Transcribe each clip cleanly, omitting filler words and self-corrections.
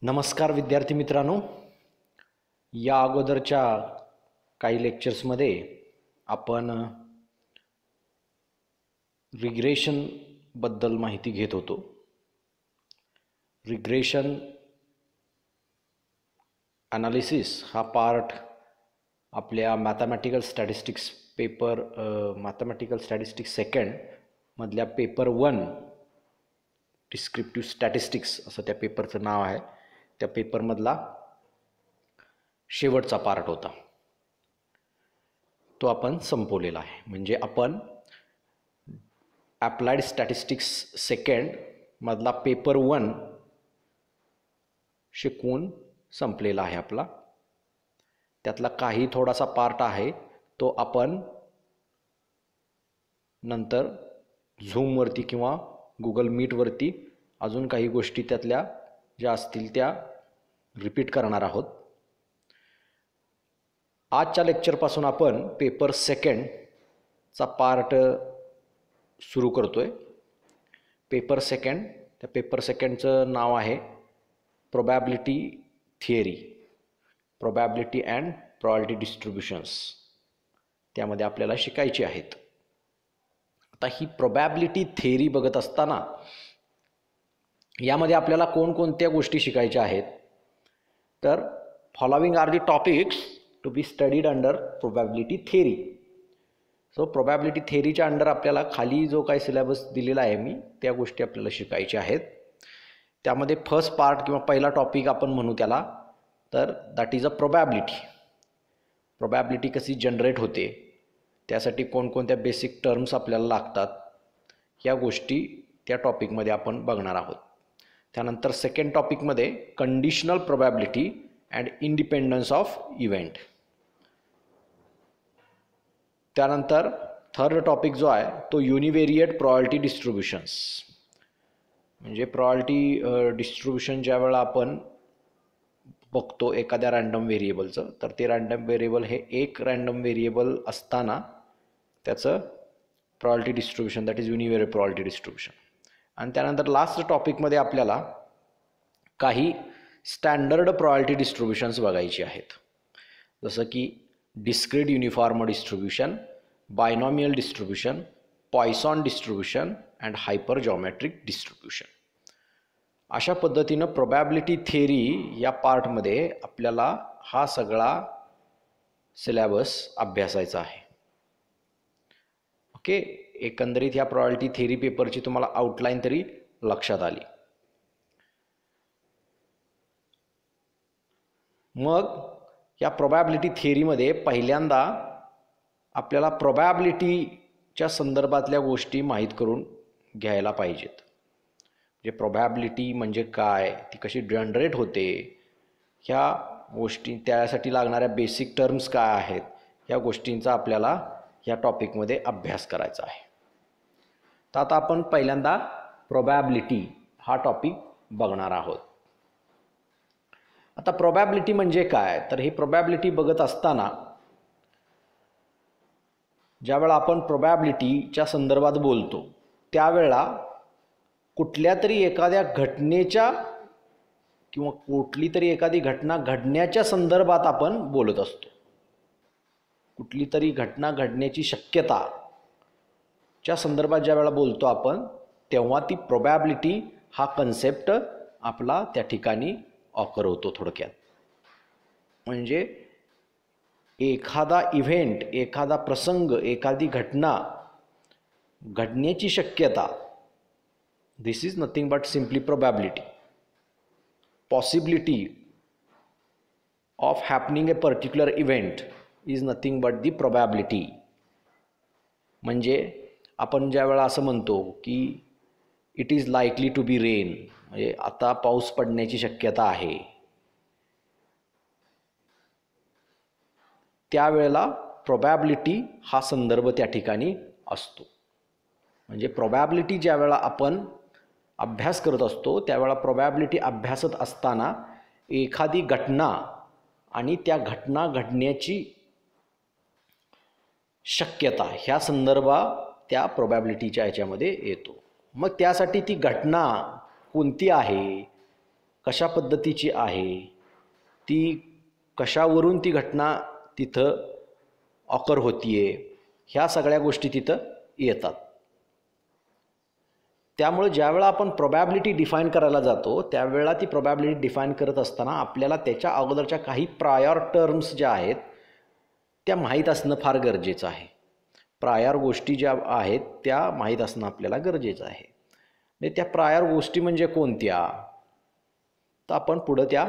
नमस्कार विद्यार्थी मित्रांनो, या अगोदरच्या काही लेक्चर्समध्ये आपण रिग्रेशन बद्दल माहिती घेत होतो. रिग्रेशन ॲनालिसिस हा पार्ट आपल्या mathematical statistics mathematical statistics second मधल्या पेपर 1 डिस्क्रिप्टिव्ह स्टॅटिस्टिक्स असं त्या पेपरचं नाव आहे. त्या पेपरमधला शेवटचा पार्ट होता, तो आपण संपवलेला आहे. म्हणजे आपण अप्लाइड स्टॅटिस्टिक्स सेकंड मधला पेपर 1 शिकवून संपलेला आहे आपला. त्यातला काही थोडासा पार्ट आहे तो आपण नंतर झूमवरती किंवा गुगल मीटवरती अजून काही गोष्टी त्यातल्या ज्या असतील त्या रिपीट करणार आहोत. आजच्या लेक्चरपासून आपण पेपर सेकंडचा पार्ट सुरू करतोय. पेपर सेकंड, त्या पेपर सेकंडचं नाव आहे probability theory, probability and probability distributions. त्यामध्ये आपल्याला शिकायची आहेत. आता ही प्रोबॅबिलिटी थिअरी बघत असताना यामध्ये आपल्याला कोणकोणत्या गोष्टी शिकायच्या आहेत, तर following are the topics to be studied under probability theory. So probability थिअरीच्या अंडर आपल्याला खाली जो काही सिलेबस दिलेला आहे मी, त्या गोष्टी आपल्याला शिकायच्या आहेत. त्यामध्ये फर्स्ट पार्ट किंवा पहिला टॉपिक आपण म्हणू त्याला, तर that is a probability. Probability कशी जनरेट होते, त्यासाठी कोणकोणत्या बेसिक टर्म्स आपल्याला लागतात, या गोष्टी त्या टॉपिकमध्ये आपण बघणार आहोत. त्यानंतर सेकंड टॉपिकमध्ये conditional probability and independence of event. त्यानंतर थर्ड टॉपिक जो आहे तो युनिव्हेरिएट प्रॉबिलिटी डिस्ट्रीब्युशन्स. म्हणजे प्रॉबिलिटी डिस्ट्रीब्युशन ज्या वेळेला आपण बघतो एखाद्या रँडम व्हेरिएबलचं, तर ते रँडम व्हेरिएबल हे एक रँडम व्हेरिएबल असताना त्याचं probability distribution, that is univariate probability distribution. आणि त्यानंतर लास्ट टॉपिकमध्ये आपल्याला काही स्टँडर्ड प्रॉबिलिटी डिस्ट्रीब्युशन्स बघायची आहेत, जसं की discrete uniform distribution, binomial distribution, Poisson distribution and hypergeometric distribution. अशा पद्धतीनं प्रोबॅबिलिटी थिअरी या पार्टमध्ये आपल्याला हा सगळा सिलेबस अभ्यासायचा आहे. ओके, एकंदरीत ह्या प्रोबॅबिलिटी थिअरी पेपरची तुम्हाला आउटलाईन तरी लक्षात आली. मग या प्रोबॅबिलिटी थिअरीमध्ये पहिल्यांदा आपल्याला प्रोबॅबिलिटीच्या संदर्भातल्या गोष्टी माहीत करून घ्यायला पाहिजेत. म्हणजे प्रोबॅबिलिटी म्हणजे काय, ती कशी जनरेट होते, ह्या गोष्टी, त्यासाठी लागणाऱ्या बेसिक टर्म्स काय आहेत, ह्या गोष्टींचा आपल्याला या टॉपिकमध्ये अभ्यास करायचा आहे. तर आता आपण पहिल्यांदा प्रोबॅबिलिटी हा टॉपिक बघणार आहोत. आता प्रोबॅबिलिटी म्हणजे काय, तर ही प्रोबॅबिलिटी बघत असताना ज्यावेळा आपण प्रोबॅबिलिटीच्या संदर्भात बोलतो त्यावेळेला कुठल्या तरी एखाद्या घटनेच्या किंवा कुठली तरी एखादी घटना घडण्याच्या संदर्भात आपण बोलत असतो. कुठली तरी घटना घडण्याची शक्यता च्या संदर्भात ज्या वेळेला बोलतो आपण, तेव्हा ती प्रोबॅबिलिटी हा कन्सेप्ट आपला त्या ठिकाणी ऑकर होतो. थोडक्यात म्हणजे एखादा इव्हेंट, एखादा प्रसंग, एखादी घटना घडण्याची शक्यता, this is nothing but simply probability. Possibility of happening a particular event is nothing but the probability. म्हणजे आपण ज्या वेळा असं म्हणतो की it is likely to be rain, म्हणजे आता पाऊस पडण्याची शक्यता आहे, त्यावेळेला प्रोबॅबिलिटी हा संदर्भ त्या ठिकाणी असतो. म्हणजे प्रोबॅबिलिटी ज्या वेळा आपण अभ्यास करत असतो त्यावेळा प्रोबॅबिलिटी अभ्यासत असताना एखादी घटना आणि त्या घटना घडण्याची शक्यता ह्या संदर्भात त्या प्रोबॅबिलिटीच्या ह्याच्यामध्ये येतो. मग त्यासाठी ती घटना कोणती आहे, कशा पद्धतीची आहे, ती कशावरून ती घटना तिथं ऑकर होतीये, ह्या सगळ्या गोष्टी तिथं येतात. त्यामुळे ज्यावेळा आपण प्रोबॅबिलिटी डिफाईन करायला जातो त्यावेळेला ती प्रोबॅबिलिटी डिफाईन करत असताना आपल्याला त्याच्या अगोदरच्या काही प्रायर टर्म्स ज्या आहेत त्या माहीत असणं फार गरजेचं आहे. प्रायर गोष्टी ज्या आहेत त्या माहीत असणं आपल्याला गरजेचं आहे. म्हणजे त्या प्रायर गोष्टी म्हणजे कोणत्या, तर आपण पुढं त्या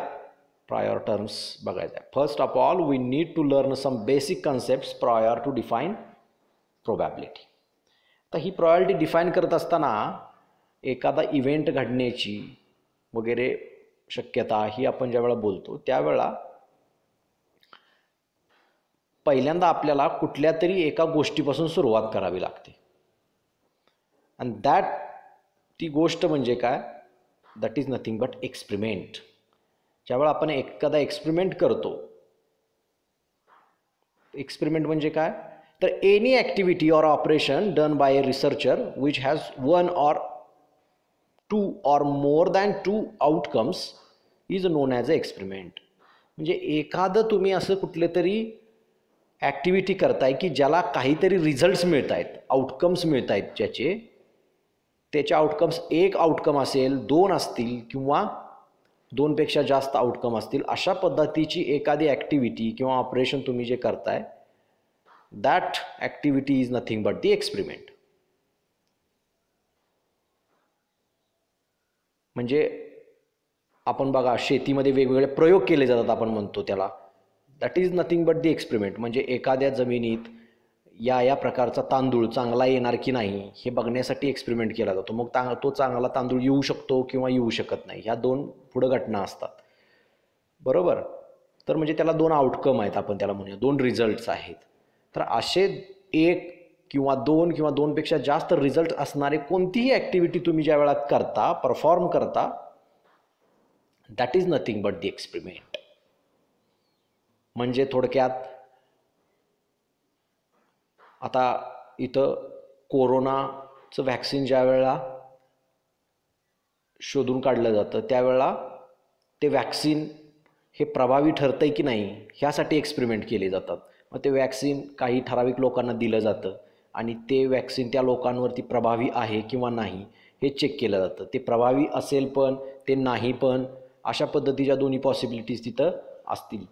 प्रायर टर्म्स बघायचं आहे. First of all we need to learn some basic concepts prior to define probability. तर ही प्रोबॅबिलिटी डिफाईन करत असताना एखादा इव्हेंट घडण्याची वगैरे शक्यता ही आपण ज्यावेळेला बोलतो त्यावेळेला पहिल्यांदा आपल्याला कुठल्या तरी एका गोष्टीपासून सुरुवात करावी लागते. अँड दॅट ती गोष्ट म्हणजे काय, that is nothing but experiment. ज्यावेळेला आपण एखादा एक्सपेरिमेंट करतो, एक्सपेरिमेंट म्हणजे काय, तर any activity or operation done by a researcher which has one or two or more than two outcomes is known as a experiment. म्हणजे एखादं तुम्ही असं कुठले तरी ॲक्टिव्हिटी करताय की ज्याला काहीतरी रिझल्ट्स मिळत आहेत, आउटकम्स मिळत आहेत, त्याचे आउटकम्स एक आउटकम असेल, दोन असतील किंवा दोनपेक्षा जास्त आउटकम असतील, अशा पद्धतीची एखादी ॲक्टिव्हिटी किंवा ऑपरेशन तुम्ही जे करताय that activity is nothing but the experiment. म्हणजे आपण बघा शेतीमध्ये वेगवेगळे प्रयोग केले जातात, आपण म्हणतो त्याला that is nothing but the experiment. म्हणजे एखाद्या जमिनीत या प्रकारचा तांदूळ चांगला येणार की नाही हे बघण्यासाठी एक्सपेरिमेंट केला जातो. मग तो चांगला तांदूळ येऊ शकतो किंवा येऊ शकत नाही, ह्या दोन पुढं घटना असतात, बरोबर. तर म्हणजे त्याला दोन आउटकम आहेत, आपण त्याला म्हणूया दोन रिझल्ट्स आहेत. तर असे एक किंवा दोनपेक्षा जास्त रिझल्ट असणारे कोणतीही ॲक्टिव्हिटी तुम्ही ज्या वेळात करता, परफॉर्म करता, that is nothing but the experiment. म्हणजे थोडक्यात आता इथं कोरोनाचं व्हॅक्सिन ज्या वेळेला शोधून काढलं जातं त्यावेळेला ते व्हॅक्सिन हे प्रभावी ठरतंय की नाही ह्यासाठी एक्सपेरिमेंट केले जातात. मग ते व्हॅक्सिन काही ठराविक लोकांना दिलं जातं आणि ते व्हॅक्सिन त्या लोकांवरती प्रभावी आहे किंवा नाही हे चेक केलं जातं. ते प्रभावी असेल पण ते नाही पण, अशा पद्धतीच्या दोन्ही पॉसिबिलिटीज तिथं असतील.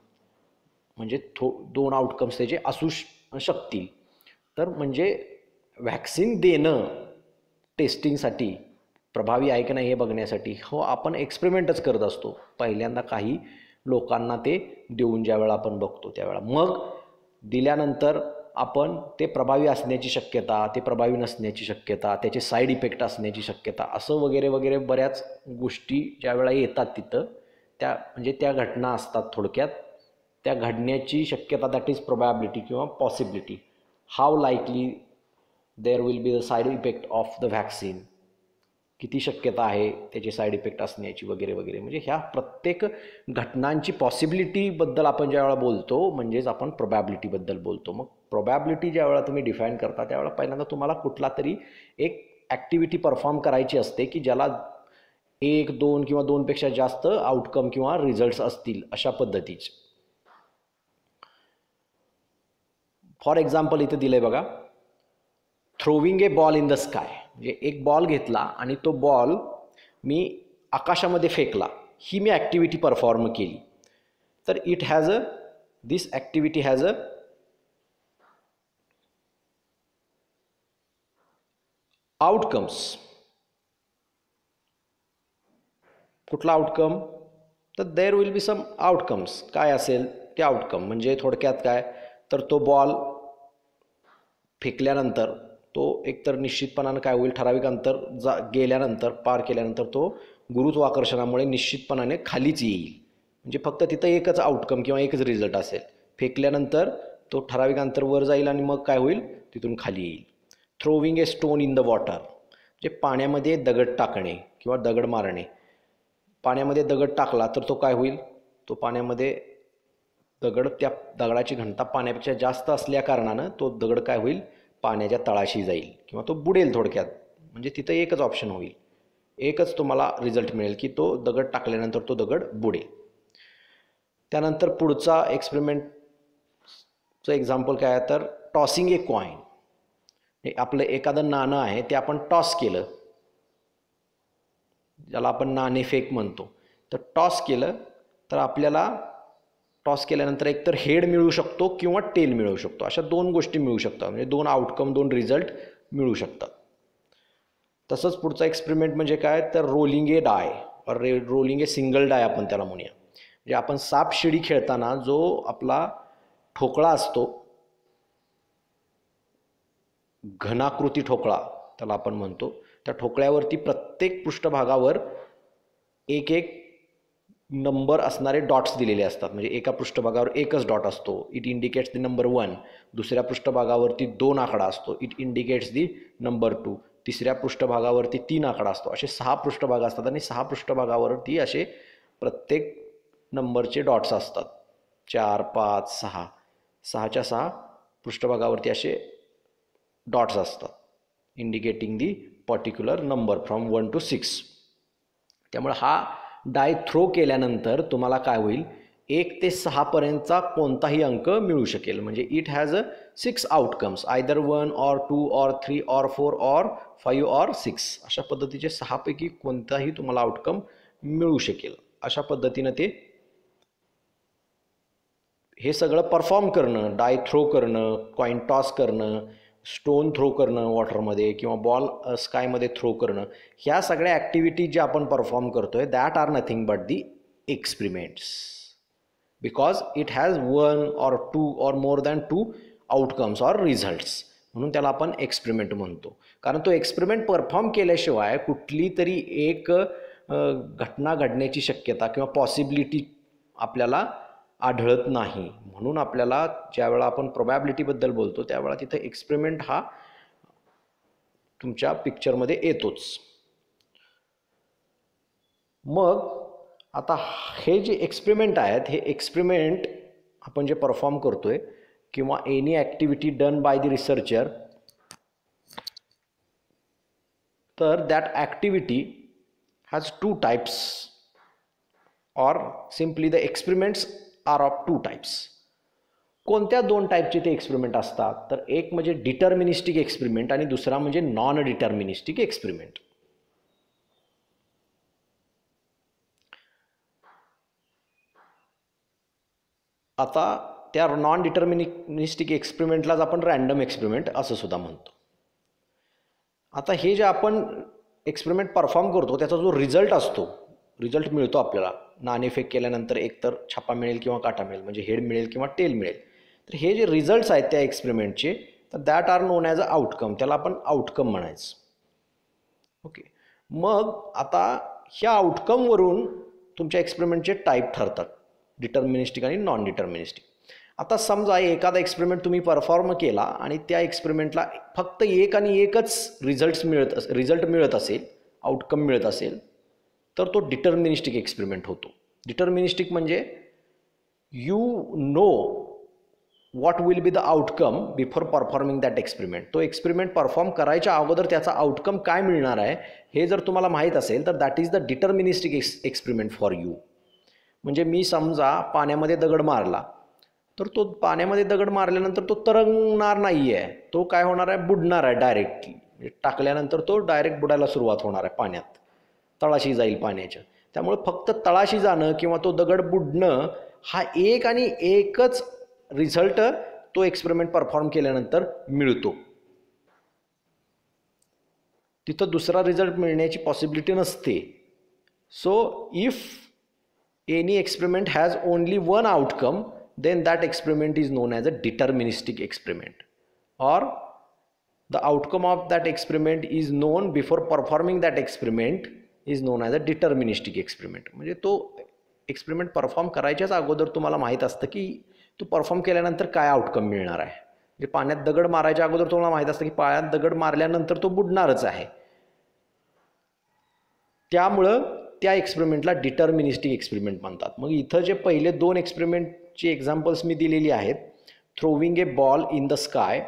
म्हणजे दोन आउटकम्स त्याचे असू शकतील. तर म्हणजे व्हॅक्सिन देणं टेस्टिंगसाठी प्रभावी आहे की नाही हे बघण्यासाठी आपण एक्सपेरिमेंटच करत असतो. पहिल्यांदा काही लोकांना ते देऊन ज्यावेळेला आपण बघतो त्यावेळेला मग दिल्यानंतर आपण ते प्रभावी असण्याची शक्यता, ते प्रभावी नसण्याची शक्यता, त्याचे साईड इफेक्ट असण्याची शक्यता, असं वगैरे वगैरे बऱ्याच गोष्टी ज्यावेळेला येतात तिथं त्या म्हणजे त्या घटना असतात. थोडक्यात त्या घडण्याची शक्यता दॅट इज प्रोबॅबिलिटी किंवा possibility. How likely there will be the side effect of the vaccine, किती शक्यता आहे त्याचे साईड इफेक्ट असण्याची वगैरे वगैरे. म्हणजे ह्या प्रत्येक घटनांची पॉसिबिलिटीबद्दल आपण ज्यावेळेला बोलतो म्हणजेच आपण प्रोबॅबिलिटीबद्दल बोलतो. मग प्रोबॅबिलिटी ज्यावेळेला तुम्ही डिफाईन करता त्यावेळेला पहिल्यांदा तुम्हाला कुठला तरी एक ॲक्टिव्हिटी परफॉर्म करायची असते की ज्याला एक दोन किंवा दोनपेक्षा जास्त आउटकम किंवा रिझल्ट्स असतील अशा पद्धतीचे. फॉर एक्झाम्पल इथं दिलं आहे बघा, throwing a ball in the sky. म्हणजे एक बॉल घेतला आणि तो बॉल मी आकाशामध्ये फेकला, ही मी ॲक्टिव्हिटी परफॉर्म केली. तर this activity has a outcomes. कुठला आउटकम, तर there will be some outcomes. काय असेल ते आउटकम म्हणजे थोडक्यात काय, तर तो बॉल फेकल्यानंतर तो एकतर निश्चितपणानं काय होईल, ठराविक अंतर गेल्यानंतर पार केल्यानंतर तो गुरुत्वाकर्षणामुळे निश्चितपणाने खालीच येईल. म्हणजे फक्त तिथं एकच आउटकम किंवा एकच रिझल्ट असेल. फेकल्यानंतर तो ठराविक अंतर वर जाईल आणि मग काय होईल, तिथून खाली येईल. Throwing a stone in the water म्हणजे पाण्यामध्ये दगड टाकणे किंवा दगड मारणे. पाण्यामध्ये दगड टाकला तर तो काय होईल, तो पाण्यामध्ये त्या दगडाची घनता पाण्यापेक्षा जास्त असल्या कारणानं तो दगड काय होईल, पाण्याच्या तळाशी जाईल किंवा तो बुडेल थोडक्यात. म्हणजे तिथं एकच ऑप्शन होईल, एकच तुम्हाला रिझल्ट मिळेल की तो दगड टाकल्यानंतर तो दगड बुडेल. त्यानंतर पुढचा एक्सपेरिमेंटचं एक्झाम्पल काय आहे तर टॉसिंग ए कॉईन. आपलं एखादं नाणं आहे ते आपण टॉस केलं, ज्याला आपण नाणेफेक म्हणतो. तर टॉस केलं तर आपल्याला टॉस केल्यानंतर एकतर हेड मिळू शकतो किंवा टेल मिळू शकतो. अशा दोन गोष्टी मिळू शकतात, म्हणजे दोन आउटकम, दोन रिझल्ट मिळू शकतात. तसंच पुढचा एक्सपेरिमेंट म्हणजे काय तर रोलिंग ए डाय और रोलिंग ए सिंगल डाय आपण त्याला म्हणूया. म्हणजे आपण सापशिडी खेळताना जो आपला ठोकळा असतो, घनाकृती ठोकळा त्याला आपण म्हणतो, त्या ठोकळ्यावरती प्रत्येक पृष्ठभागावर एक एक नंबर असणारे डॉट्स दिलेले असतात. म्हणजे एका पृष्ठभागावर एकच डॉट असतो, इट इंडिकेट्स द नंबर 1. दुसऱ्या पृष्ठभागावरती 2 आकडा असतो, इट इंडिकेट्स दी नंबर 2. तिसऱ्या पृष्ठभागावरती 3 आकडा असतो. असे 6 पृष्ठभाग असतात आणि 6 पृष्ठभागावरती असे प्रत्येक नंबरचे डॉट्स असतात. 4, 5, 6, 6च्या 6 पृष्ठभागावरती असे डॉट्स असतात, indicating the particular number from 1 to 6. त्यामुळे हा डाय थ्रो केल्यानंतर तुम्हाला काय होईल, 1 ते 6 पर्यंतचा कोणताही अंक मिळू शकेल. म्हणजे it has 6 outcomes, either 1 or 2 or 3 or 4 or 5 or 6. अशा पद्धतीचे 6 पैकी कोणताही तुम्हाला आउटकम मिळू शकेल. अशा पद्धतीनं ते हे सगळं परफॉर्म करणं, डाय थ्रो करणं, कॉईन टॉस करणं, स्टोन थ्रो करणं वॉटरमध्ये किंवा बॉल स्कायमध्ये थ्रो करणं, ह्या सगळ्या ॲक्टिव्हिटी ज्या आपण परफॉर्म करतो आहे that are nothing but the experiments, because it has 1 or 2 or more than 2 outcomes or results. म्हणून त्याला आपण एक्सपेरिमेंट म्हणतो. कारण तो एक्सपेरिमेंट परफॉर्म केल्याशिवाय कुठली तरी एक घटना घडण्याची शक्यता किंवा पॉसिबिलिटी आपल्याला आढळत नाही. म्हणून आपल्याला ज्यावेळा आपण प्रोबॅबिलिटीबद्दल बोलतो त्यावेळा तिथं एक्सपेरिमेंट हा तुमच्या पिक्चरमध्ये येतोच. मग आता हे जे एक्सपेरिमेंट आहेत, हे एक्सपेरिमेंट आपण जे परफॉर्म करतोय किंवा any activity done by the researcher, तर दॅट ॲक्टिव्हिटी हॅज 2 टाइप्स और simply the experiments are of 2 types. कोणत्या 2 टाईपचे ते एक्सपेरिमेंट असतात तर एक म्हणजे डिटर्मिनिस्टिक एक्सपेरिमेंट आणि दुसरा म्हणजे नॉन डिटर्मिनिस्टिक एक्सपेरिमेंट. आता त्या नॉन डिटर्मिनिस्टिक एक्सपेरिमेंटलाच आपण रँडम एक्सपेरिमेंट असं सुद्धा म्हणतो. आता हे जे आपण एक्सपेरिमेंट परफॉर्म करतो त्याचा जो रिझल्ट मिळतो आपल्याला, नाणेफेक केल्यानंतर एकतर छापा मिळेल किंवा काटा मिळेल, म्हणजे हेड मिळेल किंवा टेल मिळेल. तर हे जे रिझल्ट्स आहेत त्या एक्सपेरिमेंटचे, तर that are known as a outcome, त्याला आपण आउटकम म्हणायचं. ओके. मग आता ह्या आउटकमवरून तुमच्या एक्सपेरिमेंटचे टाईप ठरतात, डिटर्मिनिस्टिक आणि नॉन डिटर्मिनिस्टिक. आता समजा एखादा एक्सपेरिमेंट तुम्ही परफॉर्म केला आणि त्या एक्सपेरिमेंटला फक्त एक आणि एकच रिझल्ट मिळत असेल, आउटकम मिळत असेल, तर तो डिटर्मिनिस्टिक एक्सपेरिमेंट होतो. डिटर्मिनिस्टिक म्हणजे you know what will be the outcome before performing that experiment. तो एक्सपेरिमेंट परफॉर्म करायच्या अगोदर त्याचा आउटकम काय मिळणार आहे हे जर तुम्हाला माहीत असेल तर that is the deterministic experiment for you. म्हणजे मी समजा पाण्यामध्ये दगड मारला, तर तो पाण्यामध्ये दगड मारल्यानंतर तो तरंगणार नाही आहे, तो काय होणार आहे, बुडणार आहे डायरेक्टली. टाकल्यानंतर तो डायरेक्ट बुडायला सुरुवात होणार आहे पाण्यात, तळाशी जाईल पाण्याच्या. त्यामुळे फक्त तळाशी जाणं किंवा तो दगड बुडणं हा एक आणि एकच रिझल्ट तो एक्सपेरिमेंट परफॉर्म केल्यानंतर मिळतो. तिथं दुसरा रिझल्ट मिळण्याची पॉसिबिलिटी नसते. So if any experiment has only 1 outcome then that experiment is known as a deterministic experiment, or the outcome of that experiment is known before performing that experiment is known as a deterministic experiment. म्हणजे तो experiment perform करायच्याच अगोदर तुम्हाला माहीत असतं की तो perform केल्यानंतर काय आउटकम मिळणार आहे. म्हणजे पाण्यात दगड मारायच्या अगोदर तुम्हाला माहीत असतं की पाण्यात दगड मारल्यानंतर तो बुडणारच आहे. त्यामुळं त्या एक्सपेरिमेंटला डिटर्मिनिस्टिक एक्सपेरिमेंट म्हणतात. मग इथं जे पहिले 2 एक्सपेरिमेंटची एक्झाम्पल्स मी दिलेली आहेत, throwing a ball in the sky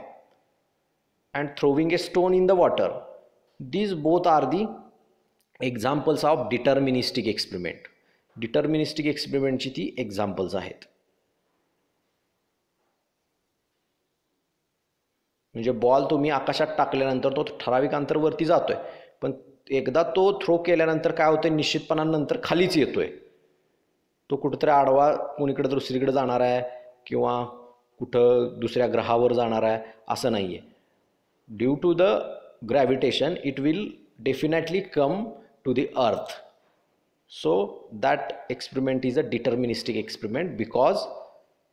and throwing a stone in the water, these both are the examples of deterministic experiment. Deterministic एक्सपेरिमेंटची ती एक्झाम्पल्स आहेत. म्हणजे बॉल तुम्ही आकाशात टाकल्यानंतर तो ठराविक अंतरवरती जातोय, पण एकदा तो थ्रो केल्यानंतर काय होतंय, निश्चितपणानंतर खालीच येतोय. तो कुठेतरी आडवा कोणीकडे दुसरीकडे जाणार आहे किंवा कुठं दुसऱ्या ग्रहावर जाणार आहे असं नाही आहे. Due to the gravitation it will definitely come to the earth. So that experiment is a deterministic experiment because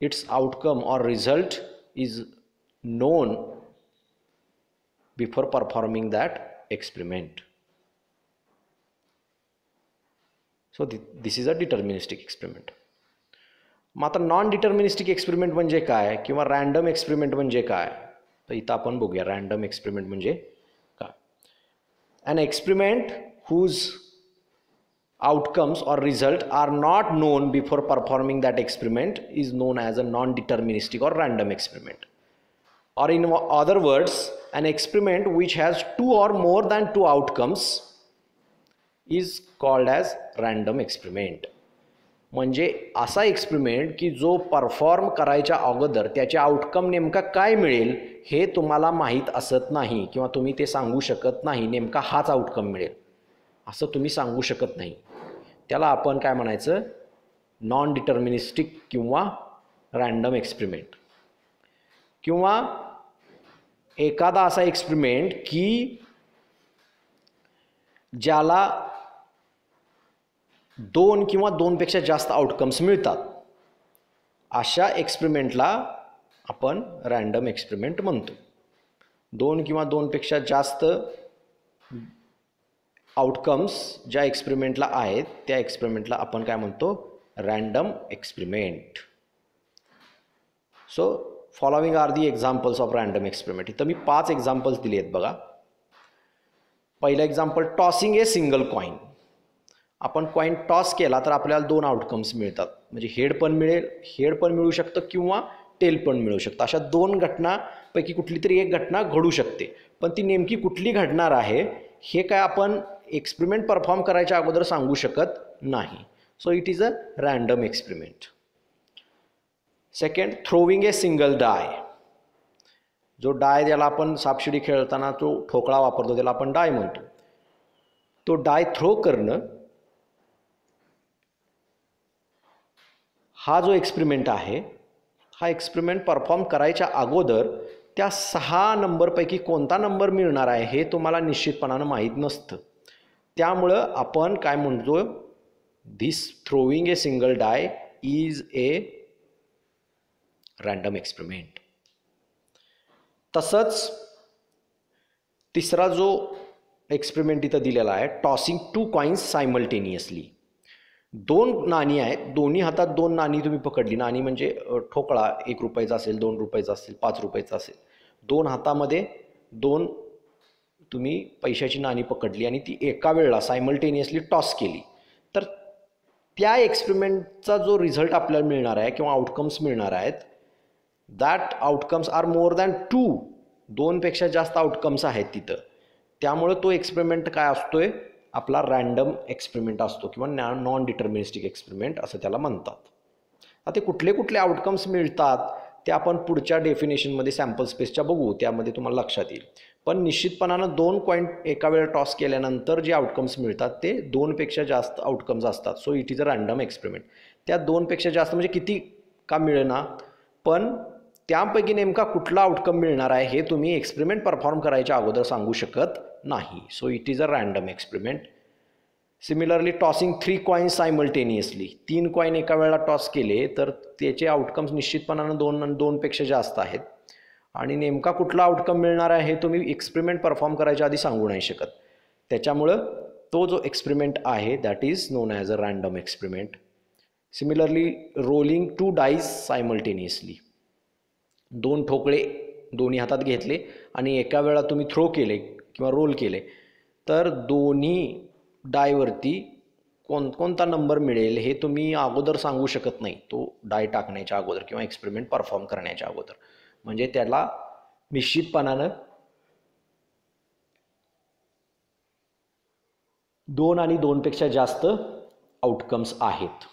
its outcome or result is known before performing that experiment. So this is a deterministic experiment. मग आता non deterministic experiment म्हणजे काय किंवा random experiment म्हणजे काय, तर इथं आपण बघूया रँडम एक्सपेरिमेंट म्हणजे काय. An experiment whose outcomes or result are not known before performing that experiment is known as a non-deterministic or random experiment. Or in other words, an experiment which has two or more than two outcomes is called as random experiment. म्हणजे असा experiment की जो perform करायच्या अगोदर त्याचे outcome नेमका काय मिळेल हे तुम्हाला माहीत असत नाही किंवा तुम्ही ते सांगू शकत नाही, नेमका हाच आउटकम मिळेल असं तुम्ही सांगू शकत नाही. त्याला आपण काय म्हणायचं, नॉन डिटर्मिनिस्टिक किंवा रँडम एक्सपेरिमेंट. किंवा एखादा असा एक्सपेरिमेंट की ज्याला दोन किंवा दोनपेक्षा जास्त आउटकम्स मिळतात, अशा एक्सपेरिमेंटला आपण रँडम एक्सपेरिमेंट म्हणतो. दोन किंवा दोनपेक्षा जास्त आउटकम्स ज्या एक्सपेरिमेंटला आहेत त्या एक्सपेरिमेंटला आपण काय म्हणतो, random experiment. So following are the examples of random experiment. इथं मी 5 एक्झाम्पल्स दिले आहेत बघा. पहिलं example, tossing a single coin. आपण कॉईन टॉस केला तर आपल्याला 2 आउटकम्स मिळतात. म्हणजे हेड पण मिळू शकतं किंवा टेल पण मिळू शकतं. अशा 2 घटनापैकी कुठली तरी एक घटना घडू शकते, पण ती नेमकी कुठली घडणार आहे हे काय आपण एक्सपेरिमेंट परफॉर्म करायच्या अगोदर सांगू शकत नाही. So it is a random experiment. Second, throwing a single die. जो डाय ज्याला आपण सापशिडी खेळताना तो ठोकळा वापरतो त्याला आपण डाय म्हणतो. तो डाय थ्रो करणं हा जो एक्सपेरिमेंट आहे, हा एक्सपेरिमेंट परफॉर्म करायच्या अगोदर त्या 6 नंबरपैकी कोणता नंबर मिळणार आहे हे तुम्हाला निश्चितपणानं माहीत नसतं. त्यामुळं आपण काय म्हणतो, this throwing a single die is a random experiment. तसंच तिसरा जो एक्सपेरिमेंट इथं दिलेला आहे, टॉसिंग 2 कॉईन्स सायमल्टेनियसली. 2 नाणी आहेत, दोन्ही हातात 2 नाणी तुम्ही पकडली. नाणी म्हणजे ठोकळा 1 रुपयाचा असेल, 2 रुपयाचा असेल, 5 रुपयाचा असेल. 2 हातामध्ये 2 तुम्ही पैशाची नाणी पकडली आणि ती एका वेळेला सायमल्टेनियसली टॉस केली, तर त्या एक्सपेरिमेंटचा जो रिझल्ट आपल्याला मिळणार आहे किंवा आउटकम्स मिळणार आहेत, that outcomes are more than 2. 2पेक्षा जास्त आउटकम्स आहेत तिथं. त्यामुळं तो एक्सपेरिमेंट काय असतोय, आपला रँडम एक्सपेरिमेंट असतो किंवा नॉन डिटर्मिनिस्टिक एक्सपेरिमेंट असं त्याला म्हणतात. आता कुठले कुठले आउटकम्स मिळतात ते आपण पुढच्या डेफिनेशनमध्ये सॅम्पल स्पेसच्या बघू, त्यामध्ये तुम्हाला लक्षात येईल. पण निश्चितपणानं 2 कॉईन एका वेळेला टॉस केल्यानंतर जे आउटकम्स मिळतात ते 2पेक्षा जास्त आउटकम्स असतात. So it is a random experiment. त्या 2पेक्षा जास्त म्हणजे किती का मिळेना, पण त्यापैकी नेमका कुठला आउटकम मिळणार आहे हे तुम्ही एक्सपेरिमेंट परफॉर्म करायच्या अगोदर सांगू शकत नाही. So it is a random experiment. Similarly tossing 3 coins simultaneously. 3 coin एका वेळेला टॉस केले तर त्याचे आउटकम्स निश्चितपणानं 2पेक्षा जास्त आहेत आणि नेमका कुठला आउटकम मिळणार आहे हे तुम्ही एक्सपेरिमेंट परफॉर्म करायच्या आधी सांगू नाही शकत. त्याच्यामुळं तो जो एक्सपेरिमेंट आहे that is known as a random experiment. Similarly rolling 2 dice simultaneously. 2 ठोकळे दोन्ही हातात घेतले आणि एका वेळा तुम्ही थ्रो केले किंवा रोल केले, तर दोन्ही डायवरती कोणता नंबर मिळेल हे तुम्ही अगोदर सांगू शकत नाही, तो डाय टाकण्याच्या अगोदर किंवा एक्सपेरिमेंट परफॉर्म करण्याच्या अगोदर. म्हणजे त्याला निश्चितपणानं 2 आणि 2 पेक्षा जास्त आउटकम्स आहेत,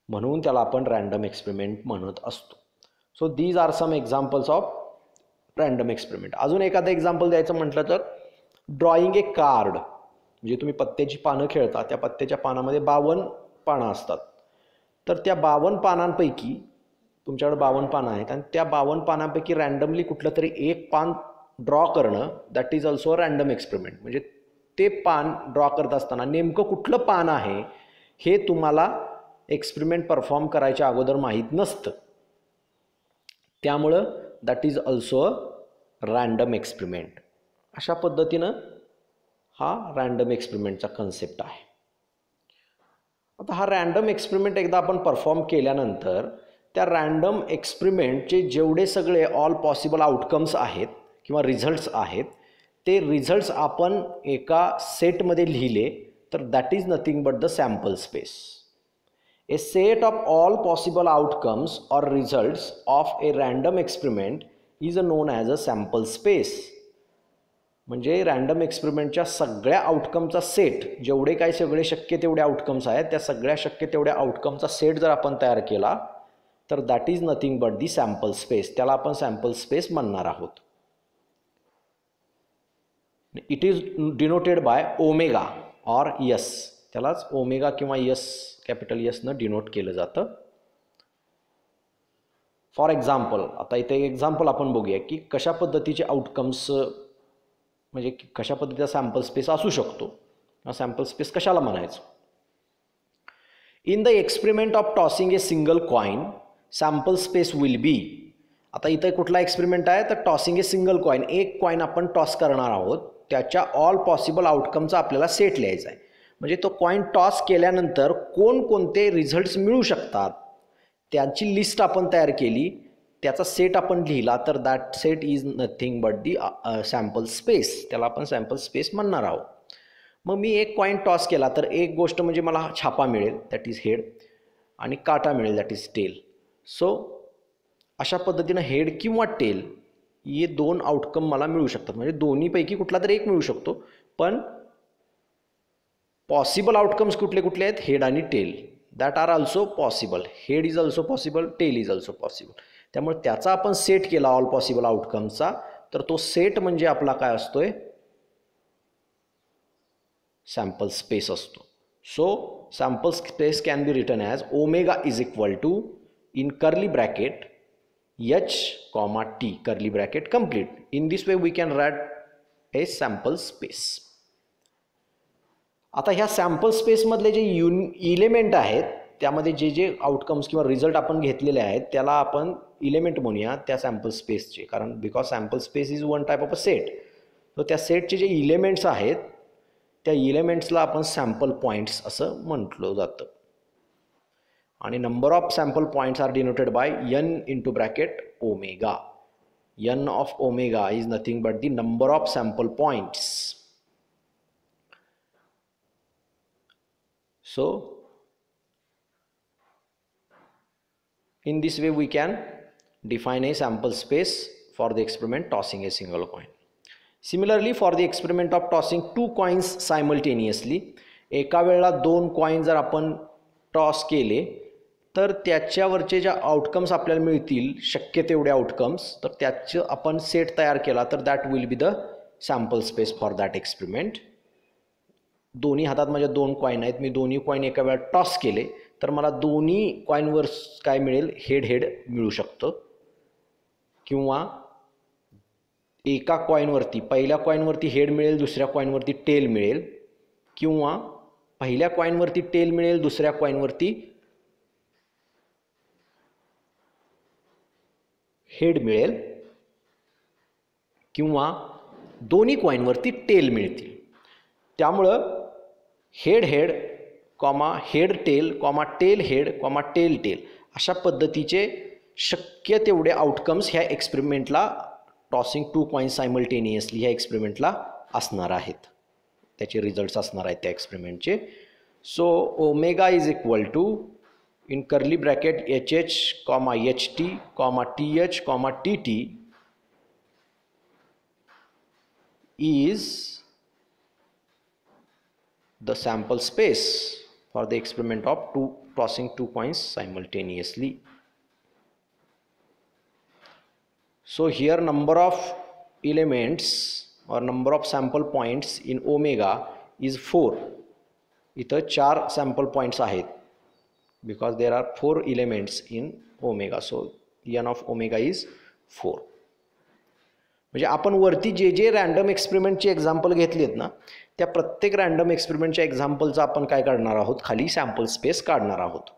म्हणून त्याला आपण रँडम एक्सपेरिमेंट म्हणत असतो. So these are some examples of random experiment. अजून एखादं एक्झाम्पल द्यायचं म्हटलं तर ड्रॉइंग ए कार्ड. म्हणजे तुम्ही पत्त्याची पानं खेळता, त्या पत्त्याच्या पानामध्ये 52 पानं असतात. तर त्या 52 पानांपैकी तुमच्याकडे 52 पानं आहेत आणि त्या 52 पानांपैकी रँडमली कुठलं तरी एक पान ड्रॉ करणं, that is also a random experiment. म्हणजे ते पान ड्रॉ करत असताना नेमकं कुठलं पान आहे हे तुम्हाला एक्सपेरिमेंट परफॉर्म करायच्या अगोदर माहीत नसतं. त्यामुळं that is also a random experiment. अशा पद्धतीनं हा रँडम एक्सपेरिमेंटचा कन्सेप्ट आहे. आता हा रँडम एक्सपेरिमेंट एकदा आपण परफॉर्म केल्यानंतर त्या रँडम एक्सपेरिमेंटचे जेवढे सगळे ऑल पॉसिबल आउटकम्स आहेत किंवा रिझल्ट्स आहेत, ते रिझल्ट्स आपण एका सेटमध्ये लिहिले तर that is nothing but the sample space. A set of all possible outcomes or results of a random experiment is known as a sample space. म्हणजे रँडम एक्सपेरिमेंटच्या सगळ्या आउटकमचा सेट, जेवढे काही सगळे शक्य तेवढे आउटकम्स आहेत, त्या सगळ्या शक्य तेवढ्या आउटकमचा सेट जर आपण तयार केला तर that is nothing but the sample space. त्याला आपण सॅम्पल स्पेस म्हणणार आहोत. It is denoted by omega or yes. त्यालाच ओमेगा किंवा यस, कॅपिटल यसनं डिनोट केलं जातं. फॉर एक्झाम्पल, आता इथे एक एक्झाम्पल आपण बघूया की कशा पद्धतीचे आउटकम्स, म्हणजे कशा पद्धतीचा सॅम्पल स्पेस असू शकतो. सॅम्पल स्पेस कशाला म्हणायचं. In the experiment of tossing a single coin sample space will be. आता इथं कुठला एक्सपेरिमेंट आहे तर टॉसिंग ए सिंगल कॉइन, एक कॉइन आपण टॉस करणार आहोत, त्याच्या ऑल पॉसिबल आउटकमचा आपल्याला सेट लिहायचा आहे. म्हणजे तो कॉइन टॉस केल्यानंतर कोणकोणते रिझल्ट्स मिळू शकतात त्याची लिस्ट आपण तयार केली, त्याचा सेट आपण लिहिला तर that set is nothing but the sample space. त्याला आपण सॅम्पल स्पेस म्हणणार आहोत. मग मी एक कॉइन टॉस केला तर एक गोष्ट म्हणजे मला छापा मिळेल, दॅट इज हेड, आणि काटा मिळेल, दॅट इज टेल. सो अशा पद्धतीनं हेड किंवा टेल हे 2 आउटकम मला मिळू शकतात. म्हणजे दोन्हीपैकी कुठला तरी एक मिळू शकतो. पण पॉसिबल आउटकम्स कुठले कुठले आहेत, हेड आणि tail, that are also possible. Head is also possible, tail is also possible. त्यामुळे त्याचा आपण सेट केला ऑल पॉसिबल आउटकम्सचा, तर तो सेट म्हणजे आपला काय असतोय, सॅम्पल स्पेस असतो. So sample space can be written as omega is equal to in curly bracket h, t, curly bracket complete. In this way we can write a sample space. आता ह्या sample स्पेसमधले जे element आहेत, त्यामध्ये जे जे outcomes किंवा result आपण घेतलेले आहेत त्याला आपण इलेमेंट म्हणूया त्या सॅम्पल स्पेसचे, कारण because sample space is one type of a set. तर त्या सेटचे जे इलेमेंट्स आहेत त्या इलेमेंट्सला आपण सॅम्पल पॉईंट्स असं म्हटलं जातं. आणि number of sample points are denoted by n into bracket omega. n of omega is nothing but the number of sample points. So in this way we can define a sample space for the experiment tossing a single coin. Similarly for the experiment of tossing 2 coins simultaneously, एका वेळेला 2 coin जर आपण toss केले तर त्याच्यावरचे ज्या outcomes आपल्याला मिळतील शक्य तेवढे आउटकम्स, तर त्याचं आपण सेट तयार केला तर that will be the sample space for that experiment. दोन्ही हातात माझ्या 2 कॉइन आहेत, मी दोन्ही कॉइन एका वेळा टॉस केले तर मला दोन्ही कॉइनवर काय मिळेल, हेड मिळू शकतं. किंवा एका कॉइनवरती, पहिल्या कॉइनवरती हेड मिळेल, दुसऱ्या कॉइनवरती टेल मिळेल. किंवा पहिल्या कॉइनवरती टेल मिळेल, दुसऱ्या कॉइनवरती हेड मिळेल. किंवा दोन्ही कॉइनवरती टेल मिळतील. त्यामुळं head head comma head tail comma tail head comma tail tail अशा पद्धतीचे शक्य तेवढे आउटकम्स ह्या एक्सपेरिमेंटला, टॉसिंग 2 कॉइन्स सायमल्टेनियसली ह्या एक्सपेरिमेंटला असणार आहेत, त्याचे रिझल्ट्स असणार आहेत त्या एक्सपेरिमेंटचे. So omega is equal to in curly bracket HH, HT, TH, TT is the sample space for the experiment of tossing two coins simultaneously. So here number of elements or number of sample points in omega is 4. इथं 4 sample points आहेत because there are 4 elements in omega, so n of omega is 4. म्हणजे आपण वरती जे जे random एक्सपेरिमेंटचे example घेतलेत ना, त्या प्रत्येक रँडम एक्सपेरिमेंटच्या एक्झाम्पलचा आपण काय काढणार आहोत, खाली सॅम्पल स्पेस काढणार आहोत.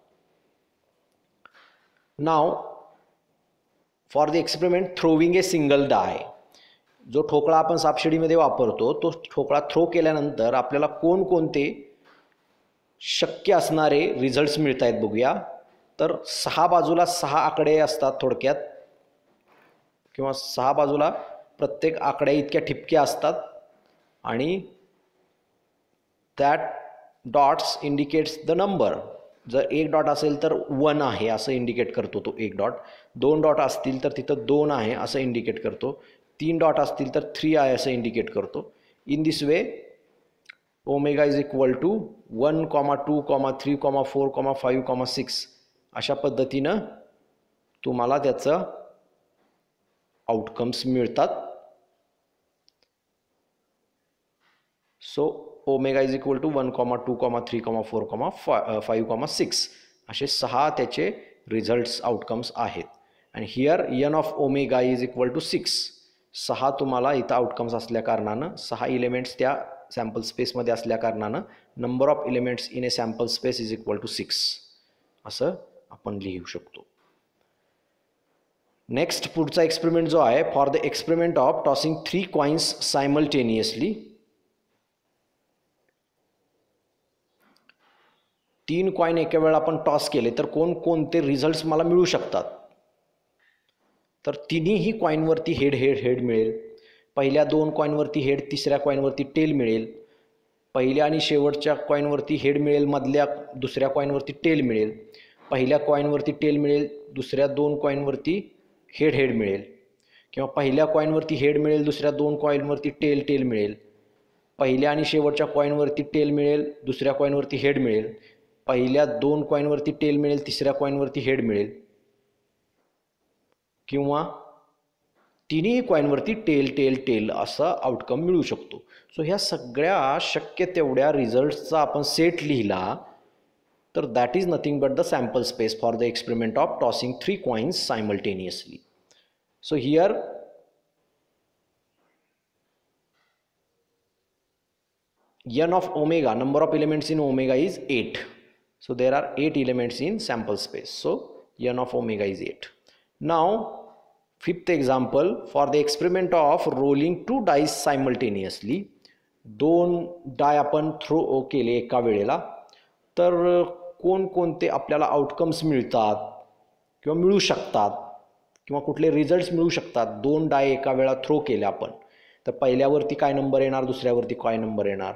Now for the experiment throwing a single die, जो ठोकळा आपण सापशिडीमध्ये वापरतो तो ठोकळा थ्रो केल्यानंतर आपल्याला कोणकोणते शक्य असणारे रिझल्ट्स मिळत आहेत बघूया. तर 6 बाजूला 6 आकडे असतात थोडक्यात, किंवा 6 बाजूला प्रत्येक आकड्या इतक्या ठिपक्या असतात आणि that dots indicates the number. जर 1 डॉट असेल तर 1 आहे असं इंडिकेट करतो तो 1 डॉट. 2 डॉट असतील तर तिथं 2 आहे असं इंडिकेट करतो. 3 डॉट असतील तर 3 आहे असं इंडिकेट करतो. In this way omega is equal to 1, 2, 3, 4, 5, 6 अशा पद्धतीनं तुम्हाला त्याचं आउटकम्स मिळतात. So omega is equal to 1, 2, 3, 4, 5, 6 असे 6 त्याचे रिझल्ट्स आउटकम्स आहेत. आणि here n of omega is equal to 6. 6 तुम्हाला इथं आउटकम्स असल्या कारणानं 6 एलिमेंट्स त्या सॅम्पल स्पेसमध्ये असल्या कारणानं number of elements in a sample space is equal to 6 असं आपण लिहू शकतो. नेक्स्ट पुढचा एक्सपेरिमेंट जो आहे, for the experiment of tossing 3 coins simultaneously. 3 coin एका वेळा आपण टॉस केले तर कोणकोणते रिझल्ट्स मला मिळू शकतात. तर तिन्ही कॉइनवरती हेड हेड हेड मिळेल. पहिल्या 2 कॉइनवरती हेड, तिसऱ्या कॉइनवरती टेल मिळेल. पहिल्या आणि शेवटच्या कॉइनवरती हेड मिळेल, मधल्या दुसऱ्या कॉइनवरती टेल मिळेल. पहिल्या कॉइनवरती टेल मिळेल, दुसऱ्या 2 कॉइनवरती हेड हेड मिळेल. किंवा पहिल्या कॉइनवरती हेड मिळेल, दुसऱ्या 2 कॉइनवरती टेल टेल मिळेल. पहिल्या आणि शेवटच्या कॉइनवरती टेल मिळेल, दुसऱ्या कॉइनवरती हेड मिळेल. पहिल्या 2 कॉइनवरती टेल मिळेल, तिसऱ्या कॉइनवरती हेड मिळेल. किंवा तिन्ही कॉइनवरती टेल टेल टेल असा आउटकम मिळू शकतो. सो ह्या सगळ्या शक्य तेवढ्या रिझल्ट्सचा आपण सेट लिहिला तर that is nothing but the sample space for the experiment of tossing 3 coins simultaneously. So here n of omega, number of elements in omega is 8. So there are 8 elements in sample space. So n of omega is 8. Now fifth example, for the experiment of rolling 2 dice simultaneously. 2 डाय आपण throw केले एका वेळेला तर कोणकोणते आपल्याला outcomes मिळतात किंवा मिळू शकतात किंवा कुठले रिझल्ट्स मिळू शकतात. 2 डाय एका वेळा थ्रो केले आपण तर पहिल्यावरती काय नंबर येणार, दुसऱ्यावरती काय नंबर येणार,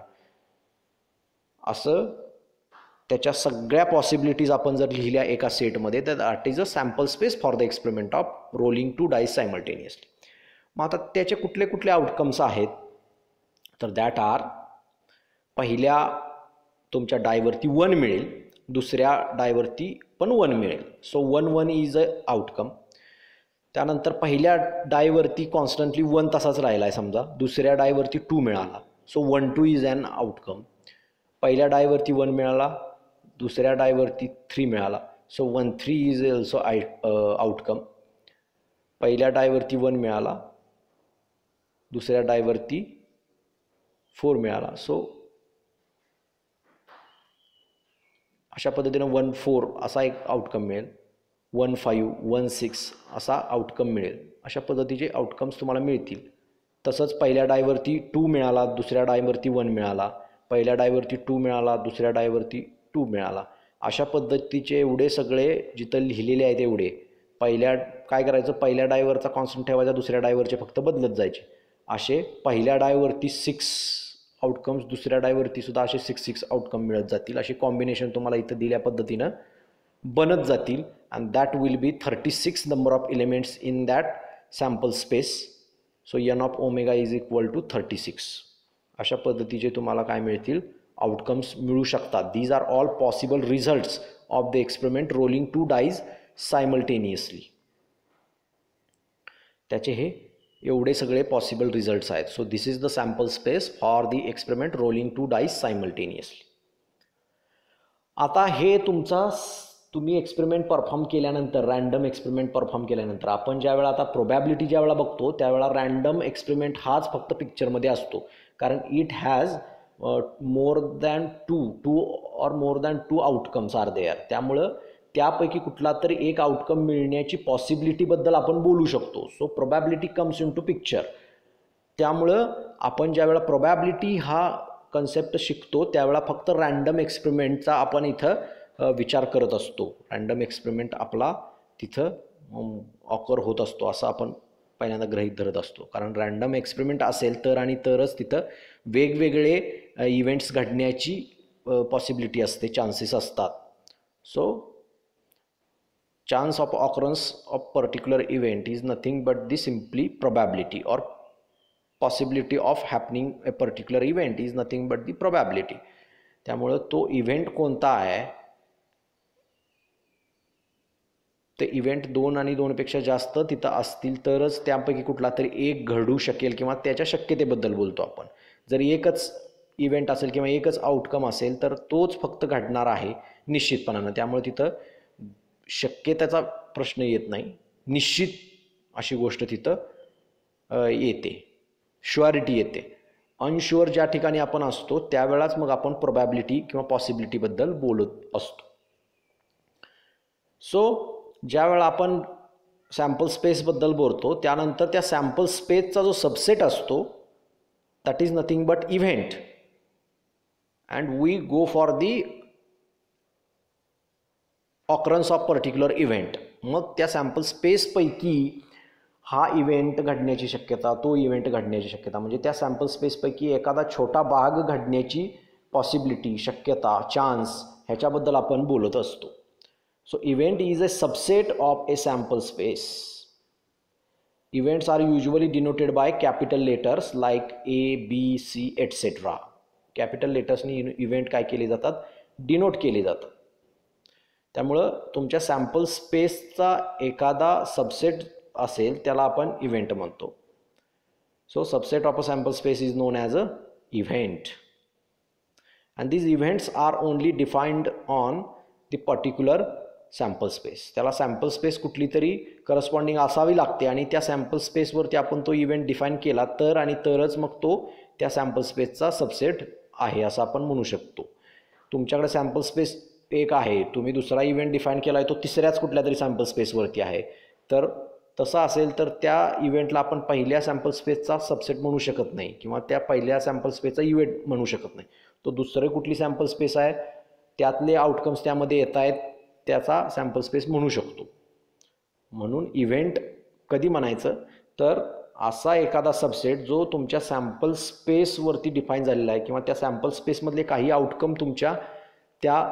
असं त्याच्या सगळ्या पॉसिबिलिटीज आपण जर लिहिल्या एका सेटमध्ये तर that is a sample space for the experiment of rolling 2 dice simultaneously. मग आता त्याचे कुठले कुठले आउटकम्स आहेत तर दॅट आर, पहिल्या तुमच्या डायवरती 1 मिळेल, दुसऱ्या डायवरती पण 1 मिळेल. So 1 1 is a outcome. त्यानंतर पहिल्या डायवरती कॉन्स्टंटली 1 तसाच राहिला आहे समजा, दुसऱ्या डायवरती 2 मिळाला. So 1 2 is an outcome. पहिल्या डायवरती 1 मिळाला, दुसऱ्या डायवरती 3 मिळाला. So 1 3 is also outcome. पहिल्या डायवरती 1 मिळाला, दुसऱ्या डायवरती 4 मिळाला. सो अशा पद्धतीनं 1 4 असा एक आउटकम मिळेल. 1 5 1 6 असा आउटकम मिळेल. अशा पद्धतीचे आउटकम्स तुम्हाला मिळतील. तसंच पहिल्या डायवरती 2 मिळाला, दुसऱ्या डायवरती 1 मिळाला, पहिल्या डायवरती 2 मिळाला, दुसऱ्या डायवरती 2 मिळाला. अशा पद्धतीचे एवढे सगळे जिथं लिहिलेले आहेत एवढे पहिल्या काय करायचं, पहिल्या डायवरचा कॉन्स्टंट ठेवायचा, दुसऱ्या डायवरचे फक्त बदलत जायचे. असे पहिल्या डायवरती 6 आउटकम्स, दुसऱ्या डायवरती सुद्धा असे 6 6 आउटकम मिळत जातील. असे कॉम्बिनेशन तुम्हाला इथं दिल्या पद्धतीनं बनत जातील. And that will be 36 number of elements in that sample space. So n of omega is equal to 36. अशा पद्धतीचे तुम्हाला काय मिळतील आउटकम्स मिळू शकतात. These are all possible results of the experiment rolling 2 dice simultaneously. त्याचे हे एवढे सगळे पॉसिबल रिझल्ट्स आहेत. So this is the sample space for the experiment rolling 2 dice simultaneously. आता हे तुम्ही एक्सपेरिमेंट परफॉर्म केल्यानंतर, रँडम एक्सपेरिमेंट परफॉर्म केल्यानंतर, आपण ज्यावेळा आता प्रोबॅबिलिटी ज्यावेळा बघतो त्यावेळा रँडम एक्सपेरिमेंट हाच फक्त पिक्चरमध्ये असतो, कारण it has more than two or more than two outcomes are there. त्यामुळं त्यापैकी कुठला तरी एक आउटकम मिळण्याची पॉसिबिलिटीबद्दल आपण बोलू शकतो. So probability comes into picture. त्यामुळं आपण ज्यावेळा प्रोबॅबिलिटी हा कन्सेप्ट शिकतो त्यावेळा फक्त रँडम एक्सपेरिमेंटचा आपण इथं विचार करत असतो. रँडम एक्सपेरिमेंट आपला तिथं ऑकर होत असतो असं आपण पहिल्यांदा गृहीत धरत असतो, कारण रँडम एक्सपेरिमेंट असेल तर आणि तरच तिथं वेगवेगळे इव्हेंट्स घडण्याची पॉसिबिलिटी असते, चान्सेस असतात. So chance of occurrence of particular event is nothing but the simply probability, or possibility of happening a particular event is nothing but the probability. त्यामुळे तो इव्हेंट कोणता आहे, ते इव्हेंट 2 आणि 2 पेक्षा जास्त तिथं असतील तरच त्यापैकी कुठला तरी एक घडू शकेल किंवा त्याच्या शक्यतेबद्दल बोलतो आपण. जर एकच इव्हेंट असेल किंवा एकच आउटकम असेल तर तोच फक्त घडणार आहे निश्चितपणानं. त्यामुळे तिथं शक्यतेचा प्रश्न येत नाही, निश्चित अशी गोष्ट तिथं येते, श्युअरिटी येते. अनश्युअर ज्या ठिकाणी आपण असतो त्यावेळाच मग आपण प्रोबॅबिलिटी किंवा पॉसिबिलिटीबद्दल बोलत असतो. सो ज्यावेळा आपण सॅम्पल स्पेसबद्दल बोलतो त्यानंतर त्या सॅम्पल स्पेसचा जो सबसेट असतो that is nothing but event, and we go for the occurrence of particular event. मग त्या सॅम्पल स्पेसपैकी हा इव्हेंट घडण्याची शक्यता, तो इव्हेंट घडण्याची शक्यता, म्हणजे त्या सॅम्पल स्पेसपैकी एखादा छोटा भाग घडण्याची पॉसिबिलिटी, शक्यता, चान्स, ह्याच्याबद्दल आपण बोलत असतो. So event is a subset of a sample space. Events are usually denoted by capital letters like A, B, C etcetera. Capital लेटर्सनी इव्हेंट काय केले जातात, डिनोट केले जातात. त्यामुळं तुमच्या सॅम्पल स्पेसचा एखादा सबसेट असेल त्याला आपण इव्हेंट म्हणतो. So subset of a sample space is known as a event, and these events are only defined on the particular sample space. त्याला सॅम्पल स्पेस कुठली तरी करस्पॉन्डिंग असावी लागते आणि त्या सॅम्पल स्पेसवरती आपण तो इव्हेंट डिफाईन केला तर आणि तरच मग तो त्या सॅम्पल स्पेसचा सबसेट आहे असं आपण म्हणू शकतो. तुमच्याकडे सॅम्पल स्पेस एक आहे, तुम्ही दुसरा इव्हेंट डिफाईन केला आहे तो तिसऱ्याच कुठल्या तरी सॅम्पल स्पेसवरती आहे, तर तसं असेल तर त्या इव्हेंटला आपण पहिल्या सॅम्पल स्पेसचा सबसेट म्हणू शकत नाही किंवा त्या पहिल्या सॅम्पल स्पेसचा इव्हेंट म्हणू शकत नाही. तो दुसरे कुठली सॅम्पल स्पेस आहे त्यातले आउटकम्स त्यामध्ये येत आहेत त्याचा सॅम्पल स्पेस म्हणू शकतो. म्हणून इव्हेंट कधी म्हणायचं तर असा एखादा सबसेट जो तुमच्या सॅम्पल स्पेसवरती डिफाईन झालेला आहे किंवा त्या सॅम्पल स्पेसमधले काही आउटकम तुमच्या त्या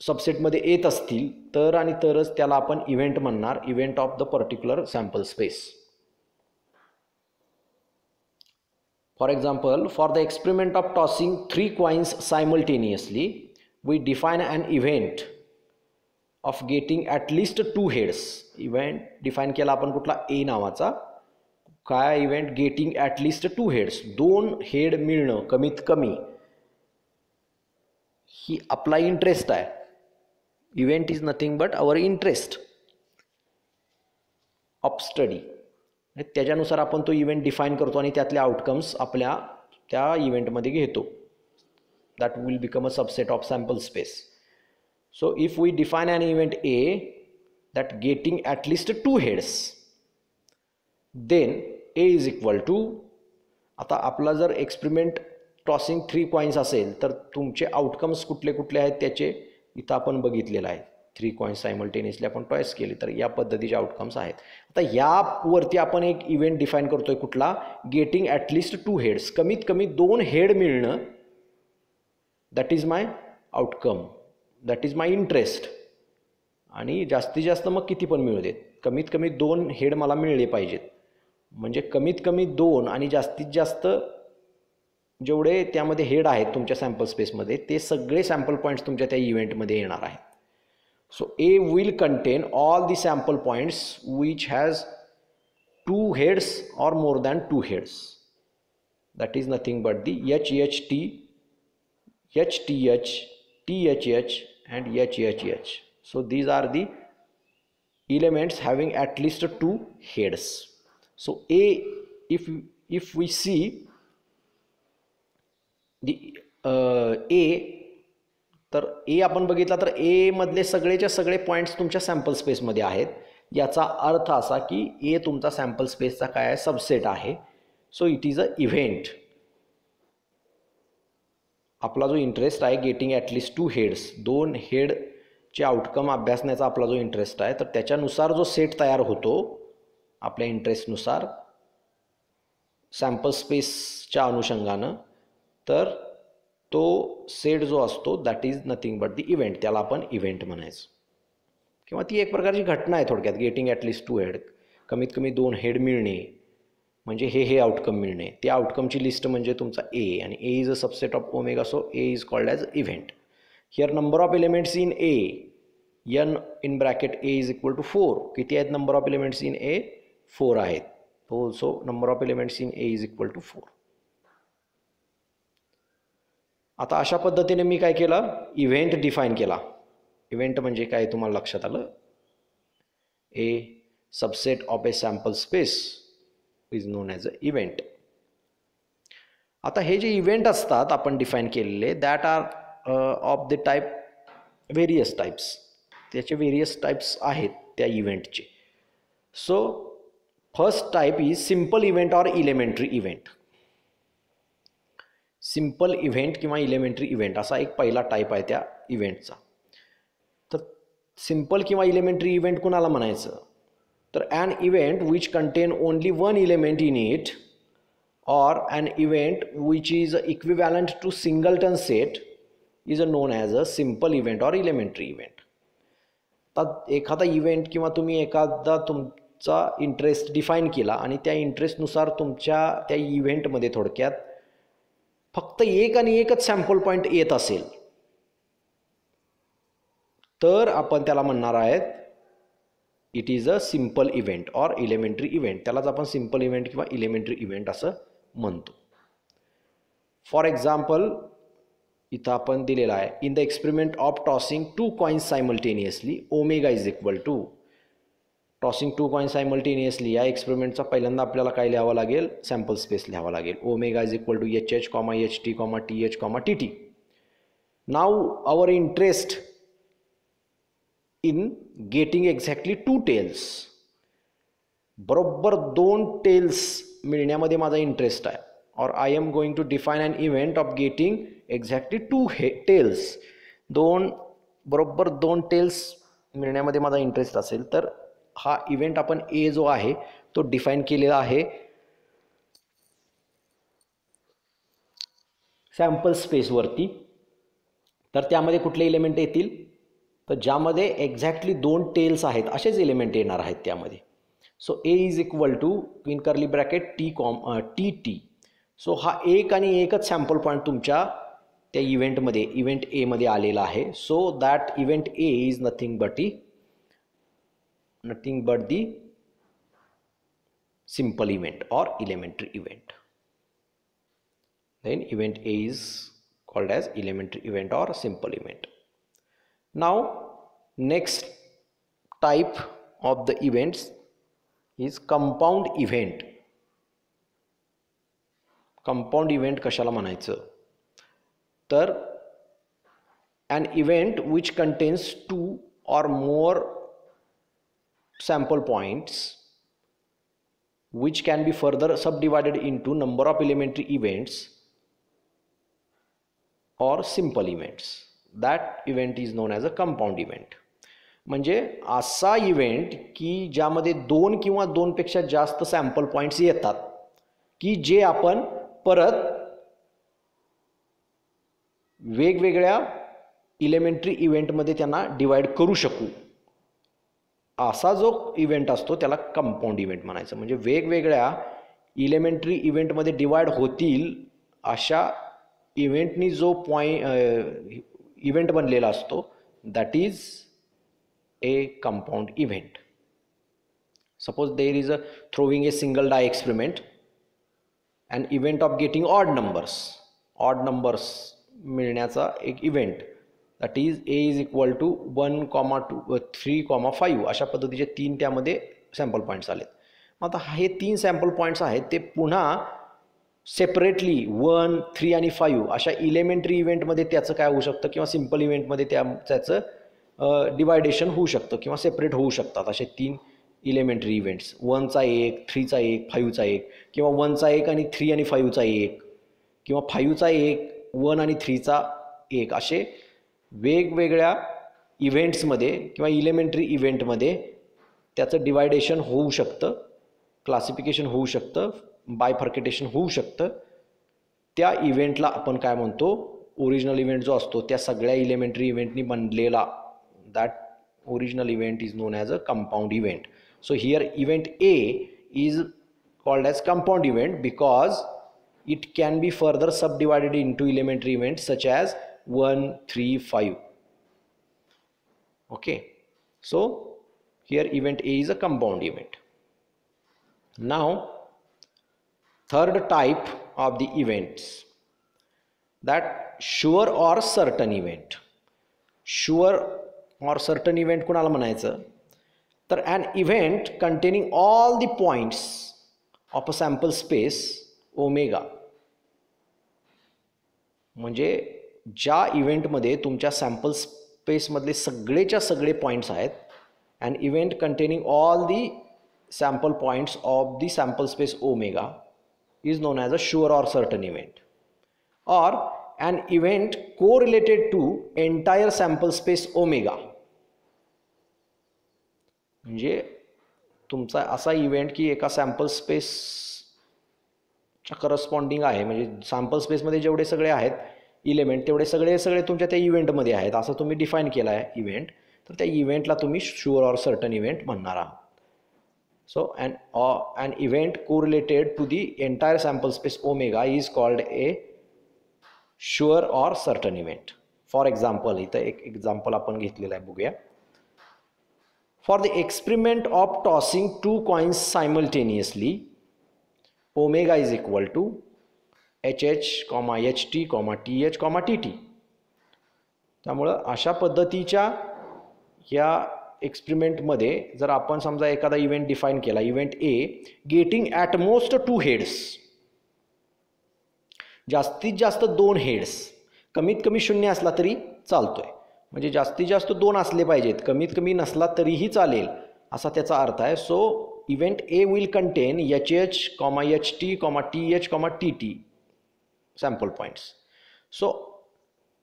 सबसेटमध्ये येत असतील तर आणि तरच त्याला आपण इव्हेंट म्हणणार, event of the particular sample space. For example, for the experiment of tossing 3 coins simultaneously we define an event of getting at least 2 heads. Event define केला आपण कुठला, ए नावाचा. काय event, getting at least 2 heads, 2 head मिळणं कमीत कमी, ही आपला इंटरेस्ट आहे. Event is nothing but our interest of study. त्याच्यानुसार आपण तो इव्हेंट डिफाईन करतो आणि त्यातले आउटकम्स आपल्या त्या इव्हेंटमध्ये घेतो. That will become a subset of sample space. So if we define an event A that getting at least 2 heads, then A is equal to, आता आपला जर एक्सपेरिमेंट टॉसिंग 3 coins असेल तर तुमचे आउटकम्स कुठले कुठले आहेत त्याचे इथं आपण बघितलेलं आहे. 3 coins सायमल्टेनियसली आपण टॉयस केली तर या पद्धतीचे आउटकम्स आहेत. आता यावरती आपण एक इव्हेंट डिफाईन करतोय कुठला, गेटिंग ॲट लिस्ट 2 heads, कमीत कमी 2 हेड मिळणं, that is my outcome, that is my interest. आणि जास्तीत जास्त मग किती पण मिळू देत, कमीत कमी 2 हेड मला मिळले पाहिजेत. म्हणजे कमीत कमी 2 आणि जास्तीत जास्त जेवढे त्यामध्ये हेड आहेत तुमच्या सॅम्पल स्पेसमध्ये ते सगळे सॅम्पल पॉईंट्स तुमच्या त्या इव्हेंटमध्ये येणार आहेत. So A will contain all the sample points which has 2 heads or more than 2 heads. That is nothing but the HHT, HTH, THH and HHH. So these are the elements having at least 2 heads. So A, if we see the A, तर ए आपण बघितला तर ए मधले सगळेच्या सगळे points तुमच्या sample स्पेसमध्ये आहेत. याचा अर्थ असा की ए तुमचा सॅम्पल स्पेसचा काय आहे, सबसेट आहे. So it is a event. आपला जो इंटरेस्ट आहे गेटिंग ॲटलिस्ट 2 हेड्स, 2 हेडचे आउटकम अभ्यासण्याचा आपला जो इंटरेस्ट आहे, तर त्याच्यानुसार जो सेट तयार होतो आपल्या इंटरेस्टनुसार सॅम्पल स्पेसच्या अनुषंगानं, तर तो सेट जो असतो that is nothing but the event. त्याला आपण इव्हेंट म्हणायचं, किंवा ती एक प्रकारची घटना आहे थोडक्यात. गेटिंग ॲटलिस्ट 2 हेड, कमीत कमी 2 हेड मिळणे म्हणजे हे आउटकम मिळणे. त्या आउटकमची लिस्ट म्हणजे तुमचा ए, आणि A is a subset of omega. So A is called as event. Here number of elements in A, n in bracket A is equal to 4. किती आहेत number of elements in A? 4 आहेत. So number of elements in A is equal to 4. आता अशा पद्धतीने मी काय केलं, event define केला. Event म्हणजे काय तुम्हाला लक्षात आलं, a subset of a sample space is known as a event. आता हे जे इव्हेंट असतात आपण डिफाईन केलेले, that are of the type various types. त्याचे व्हेरियस टाईप्स आहेत त्या इव्हेंटचे. So first type is simple event or elementary event. Simple event किंवा इलेमेंटरी इव्हेंट असा एक पहिला टाईप आहे त्या इव्हेंटचा. तर सिम्पल किंवा इलेमेंटरी इव्हेंट कुणाला म्हणायचं, तर an event which contain only 1 element in it, or an event which is equivalent to singleton set is known as a simple event or elementary event. तर एखादा इव्हेंट किंवा तुम्ही एखादा तुमचा इंटरेस्ट डिफाईन केला आणि त्या इंटरेस्टनुसार तुमच्या त्या इव्हेंटमध्ये थोडक्यात फक्त एक आणि एकच सॅम्पल पॉईंट येत असेल, तर आपण त्याला म्हणणार आहेत it is a simple event or elementary event. त्यालाच आपण सिम्पल इव्हेंट किंवा इलेमेंटरी इव्हेंट असं म्हणतो. फॉर एक्झाम्पल इथं आपण दिलेला आहे, in the experiment of tossing 2 coins simultaneously omega is equal to. Tossing 2 coins simultaneously या एक्सपेरिमेंटचा पहिल्यांदा आपल्याला काय लिहावं लागेल, सॅम्पल स्पेस लिहावं लागेल. Omega is equal to HH, HT, TH, TT. Now our interest in getting exactly 2 tails. बरोबर 2 टेल्स मिळण्यामध्ये माझा इंटरेस्ट आहे. और I am going to define an event of getting exactly 2 tails. बरोबर 2 टेल्स मिळण्यामध्ये माझा इंटरेस्ट असेल, तर हा इव्हेंट आपण ए जो आहे तो डिफाईन केलेला आहे सॅम्पल स्पेसवरती. तर त्यामध्ये कुठले एलिमेंट येतील, तर ज्यामध्ये एक्झॅक्टली 2 टेल्स आहेत असेच एलिमेंट येणार आहेत त्यामध्ये. So A is equal to in curly bracket TT. So हा एक आणि एकच सॅम्पल पॉईंट तुमच्या त्या इव्हेंटमध्ये, इव्हेंट एमध्ये आलेला आहे. So that event A is nothing but the simple event or elementary event. Then event A is called as elementary event or simple event. Now next type of the events is compound event. Compound event कशाला म्हणायचं, तर an event which contains 2 or more sample points which can be further subdivided into number of elementary events or simple events. That event is known as a compound event. म्हणजे असा event की ज्यामध्ये 2 किंवा 2 पेक्षा जास्त सॅम्पल पॉईंट्स येतात, की जे आपण परत वेगवेगळ्या इलेमेंटरी इव्हेंटमध्ये त्यांना डिवाइड करू शकू. असा जो इव्हेंट असतो त्याला कंपाऊंड इव्हेंट म्हणायचं. म्हणजे वेगवेगळ्या इलेमेंटरी इव्हेंटमध्ये डिवाइड होतील अशा इव्हेंटनी जो इव्हेंट बनलेला असतो that is a compound event. Suppose there is a throwing a single die experiment, and event of getting odd numbers मिळण्याचा एक event that is A is equal to 1, 3, 5 अशा पद्धतीचे 3 त्यामध्ये सॅम्पल पॉईंट्स आलेत. मग आता हे 3 सॅम्पल पॉईंट्स आहेत ते पुन्हा सेपरेटली 1, 3 आणि 5 अशा इलेमेंटरी इव्हेंटमध्ये त्याचं काय होऊ शकतं किंवा सिम्पल इव्हेंटमध्ये त्याचं डिवायडेशन होऊ शकतं किंवा सेपरेट होऊ शकतात. असे 3 इलेमेंटरी इव्हेंट्स 1चा 1, 3चा 1, 5चा 1 किंवा 1चा 1 आणि 3 आणि 5चा 1 किंवा 5चा 1, 1 आणि 3चा 1 असे वेगवेगळ्या इव्हेंट्समध्ये किंवा इलेमेंटरी इव्हेंटमध्ये त्याचं डिवायडेशन होऊ शकतं, क्लासिफिकेशन होऊ शकतं, बायफर्केटेशन होऊ शकतं. त्या इव्हेंटला आपण काय म्हणतो, ओरिजिनल इव्हेंट जो असतो त्या सगळ्या इलेमेंटरी इव्हेंटनी बनलेला that original event is known as a compound event. So here event A is called as compound event because it can be further subdivided into elementary events such as 1, 3, 5. Okay, so here event A is a compound event. Now third type of the events, that sure or certain event. Sure or certain event कोणाला म्हणायचं तर an event containing all the points of a sample space omega, म्हणजे ज्या इव्हेंटमध्ये तुमच्या sample स्पेसमधले सगळेच्या सगळे points आहेत, and event containing all the sample points of the sample space omega is known as a sure or certain event. Or an event correlated to entire sample space omega, म्हणजे तुमचा असा event की एका sample space corresponding आहे, म्हणजे sample स्पेसमध्ये जेवढे सगळे आहेत इलेमेंट तेवढे सगळे तुमच्या त्या इव्हेंटमध्ये आहेत असं तुम्ही डिफाईन केलं आहे इव्हेंट, तर त्या इव्हेंटला तुम्ही शुअर ऑर सर्टन इव्हेंट म्हणणार आहात. So an event correlated to the entire sample space omega is called a sure or certain event. For example इथं एक एक्झाम्पल आपण घेतलेलं आहे, बघूया. For the experiment of tossing 2 coins simultaneously omega is equal to HH, HT, TH, TT. त्यामुळं अशा पद्धतीच्या या एक्सपेरिमेंटमध्ये जर आपण समजा एखादा इव्हेंट डिफाईन केला, event A getting at most 2 heads, जास्तीत जास्त 2 हेड्स, कमीत कमी 0 असला तरी चालतोय, म्हणजे जास्तीत जास्त 2 असले पाहिजेत, कमीत कमी नसला तरीही चालेल असा त्याचा अर्थ आहे. So event A will contain HH, HT, TH, TT sample points. So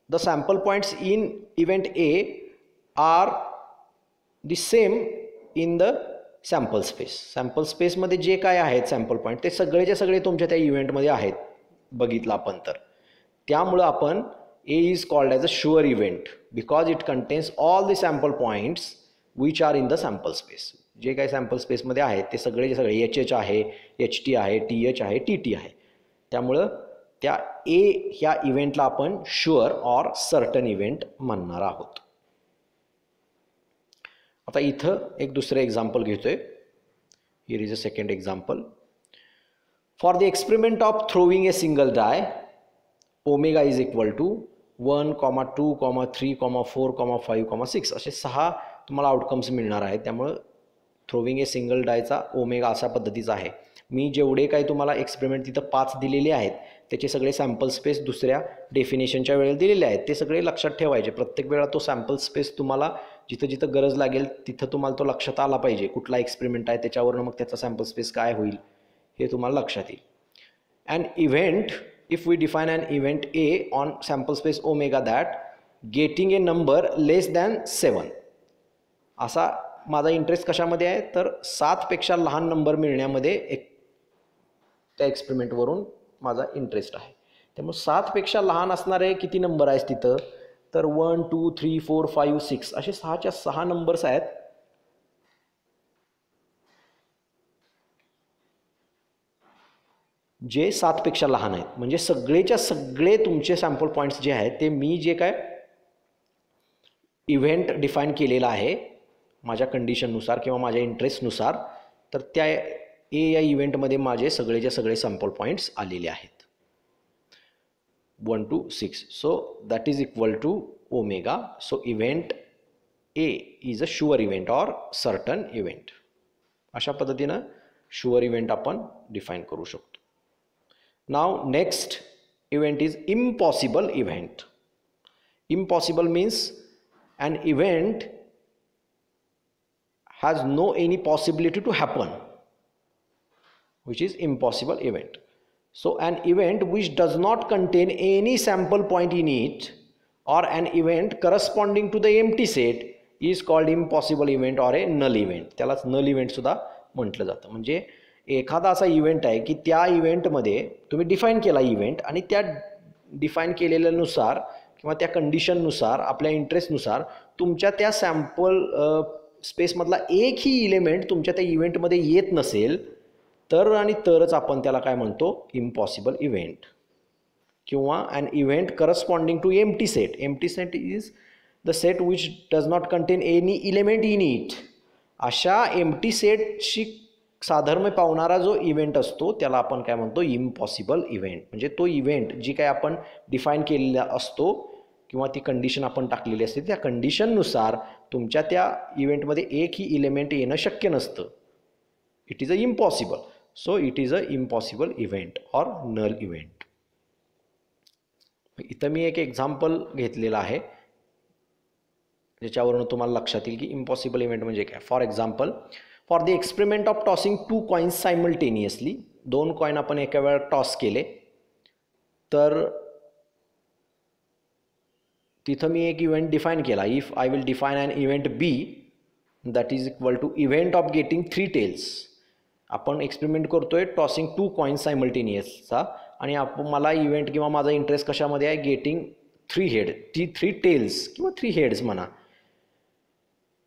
the sample points in event A are the same in the sample space. Sample space मध्ये जे काय आहेत सॅम्पल पॉईंट ते सगळेचे सगळे तुमच्या त्या इव्हेंटमध्ये आहेत बघितलं आपण तर. त्यामुळं आपण A is called as a sure event because it contains all the sample points which are in the sample space. जे काही सॅम्पल स्पेसमध्ये आहेत ते सगळेचे सगळे HH आहे, HT आहे, TH आहे, TT आहे. त्यामुळं त्या ए ह्या इव्हेंटला आपण शुअर ऑर सर्टन इव्हेंट म्हणणार आहोत. आता इथं एक दुसरं एक्झाम्पल घेतोय. Here is a second example. For the experiment of throwing a single die omega is equal to 1, 2, 3, 4, 5, 6 असे 6 तुम्हाला आउटकम्स मिळणार आहेत. त्यामुळं थ्रोविंग ए सिंगल डायचा ओमेगा अशा पद्धतीचा आहे. मी जेवढे काही तुम्हाला एक्सपेरिमेंट तिथं 5 दिलेले आहेत त्याचे सगळे सॅम्पल स्पेस दुसऱ्या डेफिनेशनच्या वेळेला दिलेले आहेत, ते सगळे लक्षात ठेवायचे. प्रत्येक वेळा तो सॅम्पल स्पेस तुम्हाला जिथं जिथं गरज लागेल तिथं तुम्हाला तो लक्षात आला पाहिजे. कुठला एक्सपेरिमेंट आहे त्याच्यावरनं मग त्याचा सॅम्पल स्पेस काय होईल हे तुम्हाला लक्षात येईल. And event, if we define an event A on sample space omega that getting a number less than 7, असा माझा इंटरेस्ट कशामध्ये आहे तर 7 पेक्षा लहान नंबर मिळण्यामध्ये त्या एक्सपेरिमेंटवरून माझा इंटरेस्ट आहे. त्यामुळे 7 पेक्षा लहान असणारे किती नंबर आहेत तिथं तर 1, 2, 3, 4, 5, 6 असे 6च्या 6 नंबर्स आहेत. जे 7 पेक्षा लहान आहेत. म्हणजे सगळेच्या सगळे तुमचे सॅम्पल पॉईंट्स जे आहेत ते मी जे काय इव्हेंट डिफाईन केलेला आहे माझ्या कंडिशननुसार किंवा माझ्या इंटरेस्टनुसार, तर त्या ए या इव्हेंटमध्ये माझे सगळेच्या सगळे सॅम्पल पॉईंट्स आलेले आहेत 1 to 6. So that is equal to omega. So event A is a sure event or certain event. अशा पद्धतीनं शुअर इव्हेंट आपण डिफाईन करू शकतो. Now next event is impossible event. Impossible means an event has no any possibility to happen, which is impossible event. So an event which does not contain any sample point in it, or an event corresponding to the empty set is called impossible event or a null event. त्यालाच null event सुद्धा म्हटलं जातं. म्हणजे एखादा असा event आहे की त्या इव्हेंटमध्ये तुम्ही डिफाईन केला इव्हेंट, आणि त्या डिफाईन केलेल्यानुसार किंवा त्या कंडिशननुसार आपल्या इंटरेस्टनुसार तुमच्या त्या सॅम्पल स्पेसमधला एकही इलेमेंट तुमच्या त्या इव्हेंटमध्ये येत नसेल तर आणि तरच आपण त्याला काय म्हणतो, इम्पॉसिबल इव्हेंट. किंवा an event corresponding to empty set. Empty set is the set which does not contain any element in it. अशा एम्प्टी सेटशी साधर्म्य पावणारा जो इव्हेंट असतो त्याला आपण काय म्हणतो, इम्पॉसिबल इव्हेंट. म्हणजे तो इव्हेंट जी काय आपण डिफाईन केलेला असतो किंवा ती कंडिशन आपण टाकलेली असते त्या कंडिशननुसार तुमच्या त्या इव्हेंटमध्ये एकही इलेमेंट येणं शक्य नसतं. It is a impossible. So it is a impossible event or null event. इथं मी एक एक्झाम्पल घेतलेलं आहे ज्याच्यावरून तुम्हाला लक्षात येईल की इम्पॉसिबल इव्हेंट म्हणजे काय. For example, for the experiment of tossing 2 coins simultaneously. 2 coin आपण एका वेळा टॉस केले तर तिथं मी एक इव्हेंट डिफाईन केला. If I will define an event B that is equal to event of getting 3 tails. आपण एक्सपेरिमेंट करतोय टॉसिंग 2 कॉइन्स सायमल्टेनियसचा, आणि मला इव्हेंट किंवा माझा इंटरेस्ट कशामध्ये आहे, गेटिंग 3 हेड, 3 टेल्स किंवा 3 हेड्स म्हणा,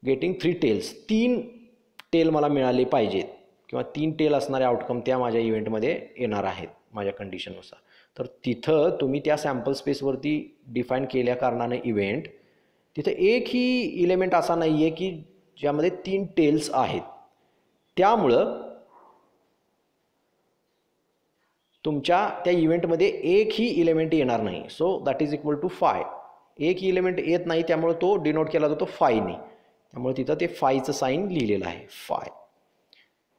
गेटिंग 3 टेल्स. 3 टेल मला मिळाले पाहिजेत किंवा 3 टेल असणारे आउटकम त्या माझ्या इव्हेंटमध्ये येणार आहेत माझ्या कंडिशननुसार. तर तिथं तुम्ही त्या सॅम्पल स्पेसवरती डिफाईन केल्या कारणाने इव्हेंट, तिथं एकही इलेमेंट असा नाही आहे की ज्यामध्ये 3 टेल्स आहेत. त्यामुळं तुमच्या त्या इव्हेंटमध्ये एकही इलेमेंट येणार नाही. So that is equal to 5. एकही इलेमेंट येत नाही त्यामुळे तो डिनोट केला जातो 5ने. त्यामुळे तिथं ते 5चं साईन लिहिलेलं आहे, 5.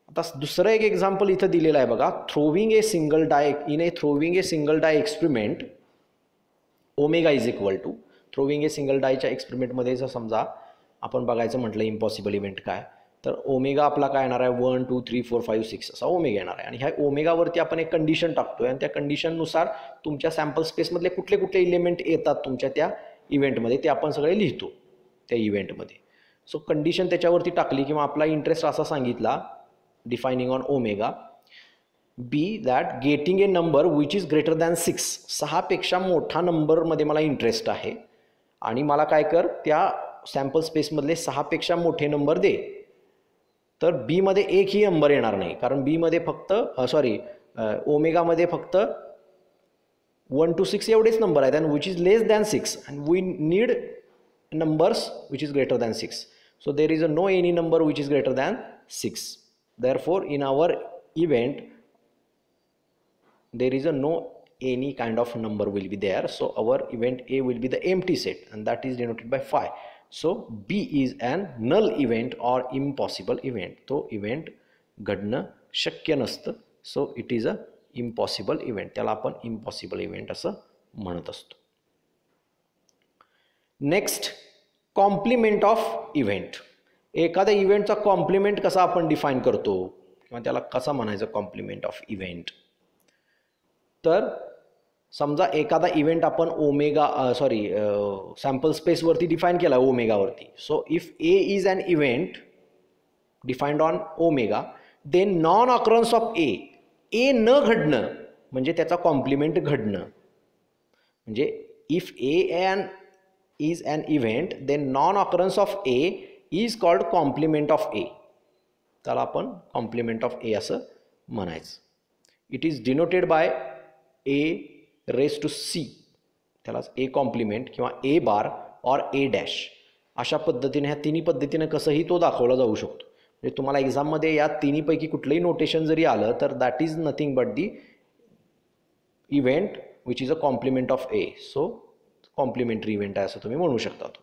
आता दुसरं एक एक्झाम्पल इथं दिलेलं आहे बघा. Throwing a single die in a throwing a single die experiment omega is equal to. Throwing a single डायच्या एक्सपेरिमेंटमध्ये जर समजा आपण बघायचं म्हटलं इम्पॉसिबल इव्हेंट काय, तर ओमेगा आपला काय येणार आहे, 1 2 3 4 5 6 असा ओमेगा येणार आहे. आणि ह्या ओमेगावरती आपण एक कंडिशन टाकतोय आणि त्या कंडिशननुसार तुमच्या सॅम्पल स्पेसमधले कुठले कुठले इलेमेंट येतात तुमच्या त्या इव्हेंटमध्ये ते आपण सगळे लिहितो त्या इव्हेंटमध्ये. सो कंडिशन त्याच्यावरती टाकली किंवा आपला इंटरेस्ट असा सांगितला defining on omega B that getting a number which is greater than 6. 6 पेक्षा मोठा नंबरमध्ये मला इंटरेस्ट आहे आणि मला काय कर, त्या सॅम्पल स्पेसमधले 6 पेक्षा मोठे नंबर दे. तर बीमध्ये एकही नंबर येणार नाही, कारण बीमध्ये फक्त ओमेगामध्ये फक्त 1 to 6 एवढेच नंबर आहेत, and which is less than 6 and we need numbers which is greater than 6. So there is no any number which is greater than 6. Therefore in our event there is no any kind of number will be there. So our event A will be the empty set and that is denoted by 5. So B is an null event or impossible event. तो event घडणं शक्य नसतं. So it is a impossible event. त्याला आपण impossible event असं म्हणत असतो. Next, complement of event. एखाद्या इव्हेंटचा कॉम्प्लिमेंट कसा आपण डिफाईन करतो किंवा त्याला कसा म्हणायचं कॉम्प्लिमेंट ऑफ इव्हेंट. तर समजा एखादा इव्हेंट आपण सॅम्पल स्पेसवरती डिफाईन केला ओमेगावरती. So if A is an event defined on omega then non occurrence of A न घडणं म्हणजे त्याचा कॉम्प्लिमेंट घडणं. म्हणजे if A is an event then non-occurrence of A is called complement of A. त्याला आपण complement of A असं म्हणायचं. It is denoted by A raise to C, त्यालाच ए कॉम्प्लिमेंट किंवा ए बार और ए डॅश. अशा पद्धतीने ह्या तिन्ही पद्धतीने कसंही तो दाखवला जाऊ शकतो. म्हणजे तुम्हाला एक्झाममध्ये या तिन्हीपैकी कुठलंही नोटेशन जरी आलं तर that is nothing but the event which is a complement of A. So complementary event आहे असं तुम्ही म्हणू शकता. तो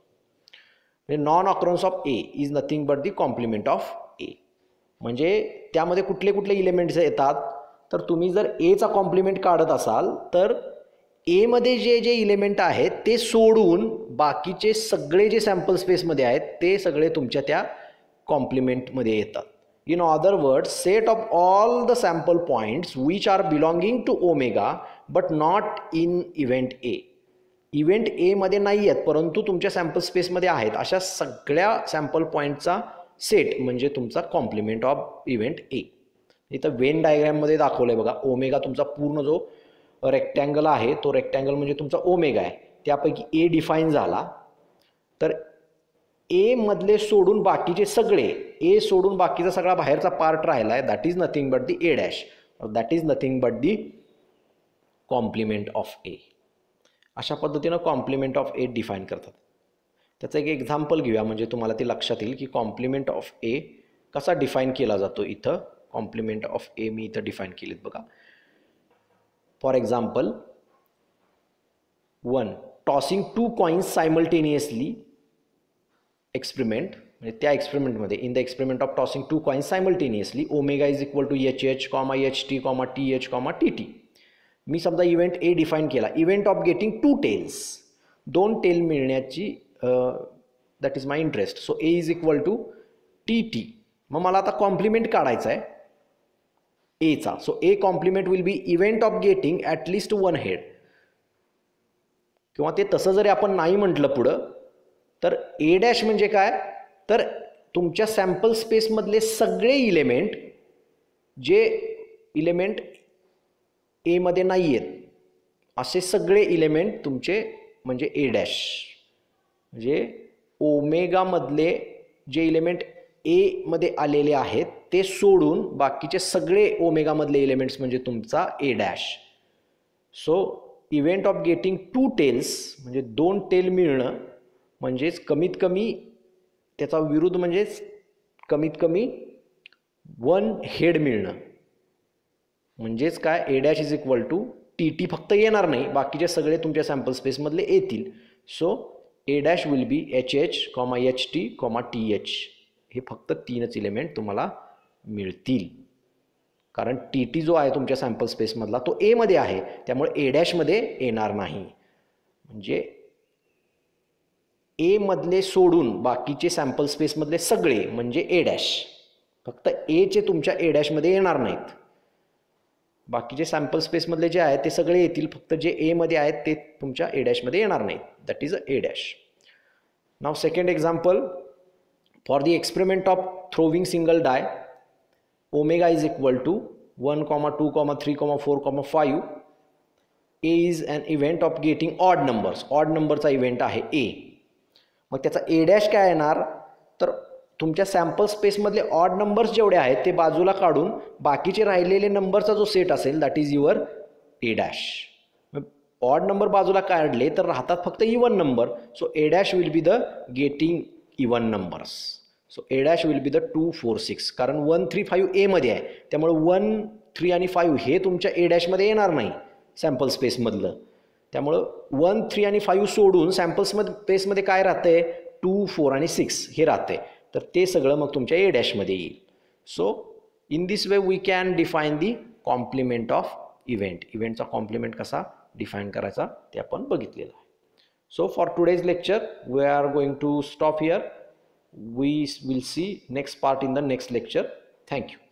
म्हणजे non occurrence of A is nothing but the complement of A. म्हणजे त्यामध्ये कुठले कुठले इलेमेंट्स येतात, तर तुम्ही जर एचा कॉम्प्लिमेंट काढत असाल तर एमध्ये जे जे इलेमेंट आहेत ते सोडून बाकीचे सगळे जे सॅम्पल स्पेसमध्ये आहेत ते सगळे तुमच्या त्या कॉम्प्लिमेंटमध्ये येतात. In other words, set of all the sample points which are belonging to omega but not in event A. Event एमध्ये नाही आहेत परंतु तुमच्या सॅम्पल स्पेसमध्ये आहेत अशा सगळ्या सॅम्पल पॉईंटचा सेट म्हणजे तुमचा कॉम्प्लिमेंट ऑफ इव्हेंट ए. इथं वेन डायग्रॅममध्ये दाखवलं आहे बघा. ओमेगा तुमचा पूर्ण जो रेक्टँगल आहे तो रेक्टँगल म्हणजे तुमचा ओमेगा आहे. त्यापैकी ए डिफाईन झाला तर ए मधले सोडून बाकीचे सगळे, ए सोडून बाकीचा सगळा बाहेरचा पार्ट राहिला आहे, that is nothing but the A dash, that is nothing but the complement of A. अशा पद्धतीनं कॉम्प्लिमेंट ऑफ ए डिफाईन करतात. त्याचं एक एक्झाम्पल घेऊया म्हणजे तुम्हाला ते लक्षात येईल की कॉम्प्लिमेंट ऑफ ए कसा डिफाईन केला जातो. इथं कॉम्प्लिमेंट ऑफ ए मी इथं डिफाईन केलीत बघा. For example 1. Tossing 2 coins simultaneously experiment. म्हणजे त्या एक्सपेरिमेंटमध्ये in the experiment of tossing 2 coins simultaneously omega is equal to H H comma H T comma T H comma T T. मी समजा event A define केला. Event of getting 2 tails, 2 tail मिळण्याची that is my interest. So A is equal to T T. मग मला आता complement काढायचा आहे एचा. So A complement will be event of getting at least 1 head. किंवा ते तसं जरी आपण नाही म्हटलं पुढं तर ए डॅश म्हणजे काय, तर तुमच्या सॅम्पल स्पेसमधले सगळे इलेमेंट जे इलेमेंट एमध्ये नाही आहेत असे सगळे इलेमेंट तुमचे म्हणजे ए डॅश. म्हणजे ओमेगामधले जे इलेमेंट एमध्ये आलेले आहेत ते सोडून बाकीचे सगळे ओमेगामधले एलिमेंट्स म्हणजे तुमचा A dash. So event of getting 2 tails म्हणजे 2 टेल मिळणं म्हणजेच कमीत कमी त्याचा विरुद्ध म्हणजेच कमीत कमी 1 हेड मिळणं. म्हणजेच काय, A dash is equal to T T फक्त येणार नाही, बाकीचे सगळे तुमच्या सॅम्पल स्पेसमधले येतील. So A dash will be H H comma H T comma T H. हे फक्त 3च इलेमेंट तुम्हाला मिळतील कारण टी टी जो आहे तुमच्या सॅम्पल स्पेसमधला तो एमध्ये आहे त्यामुळे ए डॅशमध्ये येणार नाही. म्हणजे ए मधले सोडून बाकीचे सॅम्पल स्पेसमधले सगळे म्हणजे ए डॅश, फक्त एचे तुमच्या ए डॅशमध्ये येणार नाहीत. बाकीचे सॅम्पल स्पेसमधले जे आहेत ते सगळे येतील, फक्त जे एमध्ये आहेत ते तुमच्या ए डॅशमध्ये येणार नाहीत. That is a A dash. Now second example. For the experiment of throwing single die, omega is equal to 1, 2, 3, 4, 5. A is an event of getting odd numbers. Odd numberचा इव्हेंट आहे A. मग त्याचा A dash काय येणार, तर तुमच्या sample स्पेसमधले odd numbers जेवढे आहेत ते बाजूला काढून बाकीचे राहिलेले नंबरचा जो सेट असेल that is your A dash. Odd number बाजूला काढले तर राहतात फक्त even number. So A dash will be the getting even numbers. So A dash will be the 2, 4, 6 कारण 1, 3, 5 एमध्ये आहे त्यामुळे 1, 3 आणि 5 हे तुमच्या ए डॅशमध्ये येणार नाही सॅम्पल स्पेसमधलं. त्यामुळं 1, 3 आणि 5 सोडून सॅम्पल स्पेसमध्ये काय राहतंय 2, 4 आणि 6 हे राहतंय, तर ते सगळं मग तुमच्या ए डॅशमध्ये येईल. So in this way we can define the complement of event. इव्हेंटचा कॉम्प्लिमेंट कसा डिफाईन करायचा ते आपण बघितलेलं आहे. So for today's lecture we are going to stop here. We will see next part in the next lecture. Thank you.